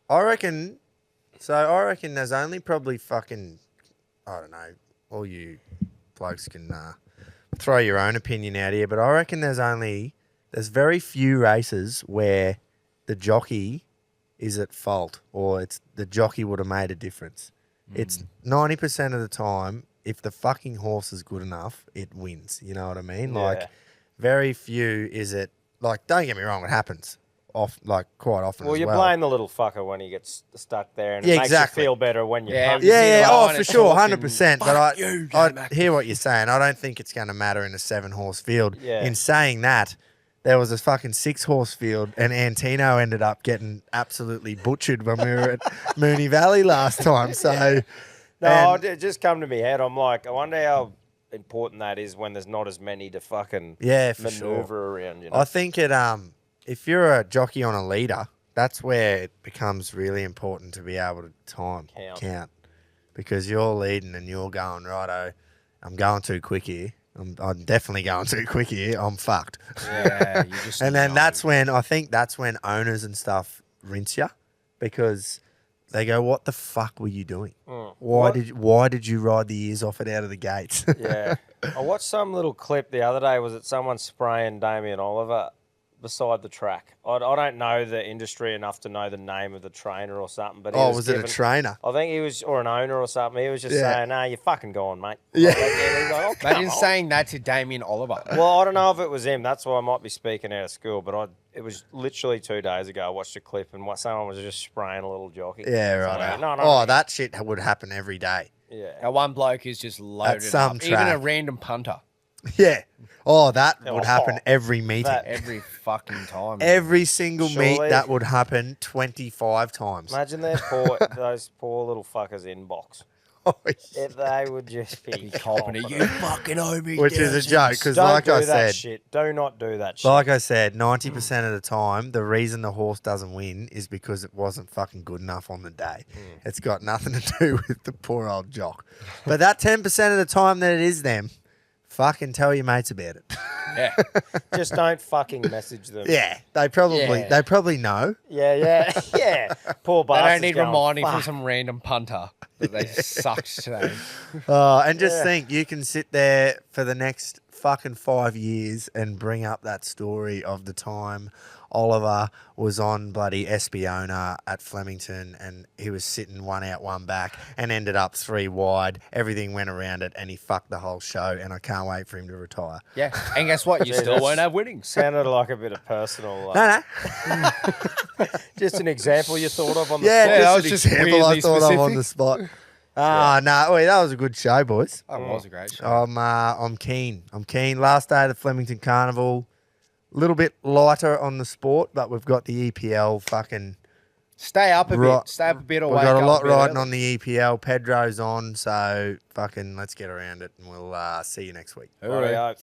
reckon. So I reckon there's only probably fucking, I don't know. All you blokes can throw your own opinion out here, but I reckon there's very few races where the jockey is at fault or it's the jockey would have made a difference. It's 90% of the time. If the fucking horse is good enough, it wins. You know what I mean? Yeah. Like, very few is it. Like, don't get me wrong, it happens quite often. Well, as you well. blame the little fucker when he gets stuck there, and it Yeah, makes exactly. you feel better when you Yeah, punch. Yeah, line oh, and for sure, talking, 100%. But "Fuck you, I J-Mac." hear what you're saying. I don't think it's going to matter in a 7-horse field. Yeah. In saying that, there was a fucking 6-horse field, and Antino ended up getting absolutely butchered when we were at Moonee Valley last time. So, No, and- it just come to me head. I'm like, I wonder how important that is when there's not as many to fucking yeah, for maneuver sure. around. You know? I think if you're a jockey on a leader, that's where it becomes really important to be able to count. Because you're leading and you're going, righto, I'm going too quick here. I'm definitely going too quick here. I'm fucked. Yeah, you just And then know. that's when owners and stuff rinse you because they go, "What the fuck were you doing? Why did you ride the ears off it out of the gates?" Yeah. I watched some little clip the other day. Was it someone spraying Damien Oliver beside the track? I don't know the industry enough to know the name of the trainer or something. But he was it a given- trainer? I think he was, or an owner or something. He was just Yeah. saying, "Nah, you're fucking gone, mate." Yeah. Like, and he's like, "Oh, come Imagine on." saying that to Damien Oliver. Well, I don't know if it was him. That's why I might be speaking out of school. But it was literally 2 days ago. I watched a clip and someone was just spraying a little jockey. Yeah, So, right. no. That shit would happen every day. Yeah. Our one bloke is just loaded some up. Even a track. random punter. Yeah. Oh, that would Oh, happen every meeting. that- Every fucking time. Every single meet Surely- that would happen 25 times. Imagine those poor little fuckers in box. Oh, If they would just be Copping it. confident. You fucking owe me. Which is a joke because, Don't like do I that said, shit. Do not do that shit. like I said, 90% of the time, the reason the horse doesn't win is because it wasn't fucking good enough on the day. It's got nothing to do with the poor old jock. But that 10% of the time that it is them, fucking tell your mates about it. Yeah. Just don't fucking message them. Yeah, they probably know. Yeah. Poor They bastards. don't need going, reminding from "Fuck." some random punter that they sucked today. And just Yeah. think, you can sit there for the next fucking 5 years and bring up that story of the time Oliver was on bloody Espiona at Flemington and he was sitting 1 out, 1 back and ended up 3 wide. Everything went around it and he fucked the whole show and I can't wait for him to retire. Yeah. And guess what? You Yeah, still that's- won't have winnings. Sounded like a bit of personal. No. Just an example you thought of on the Yeah, spot. that just was an just example I weirdly thought of on specific. the spot. No, wait, that was a good show, boys. That was a great show. I'm keen. Last day of the Flemington Carnival. A little bit lighter on the sport, but we've got the EPL fucking. Stay up a Right. bit. Stay up a bit or We've wake got a up lot bit riding early. on the EPL. Pedro's on, so fucking let's get around it and we'll see you next week. All right. Rightio.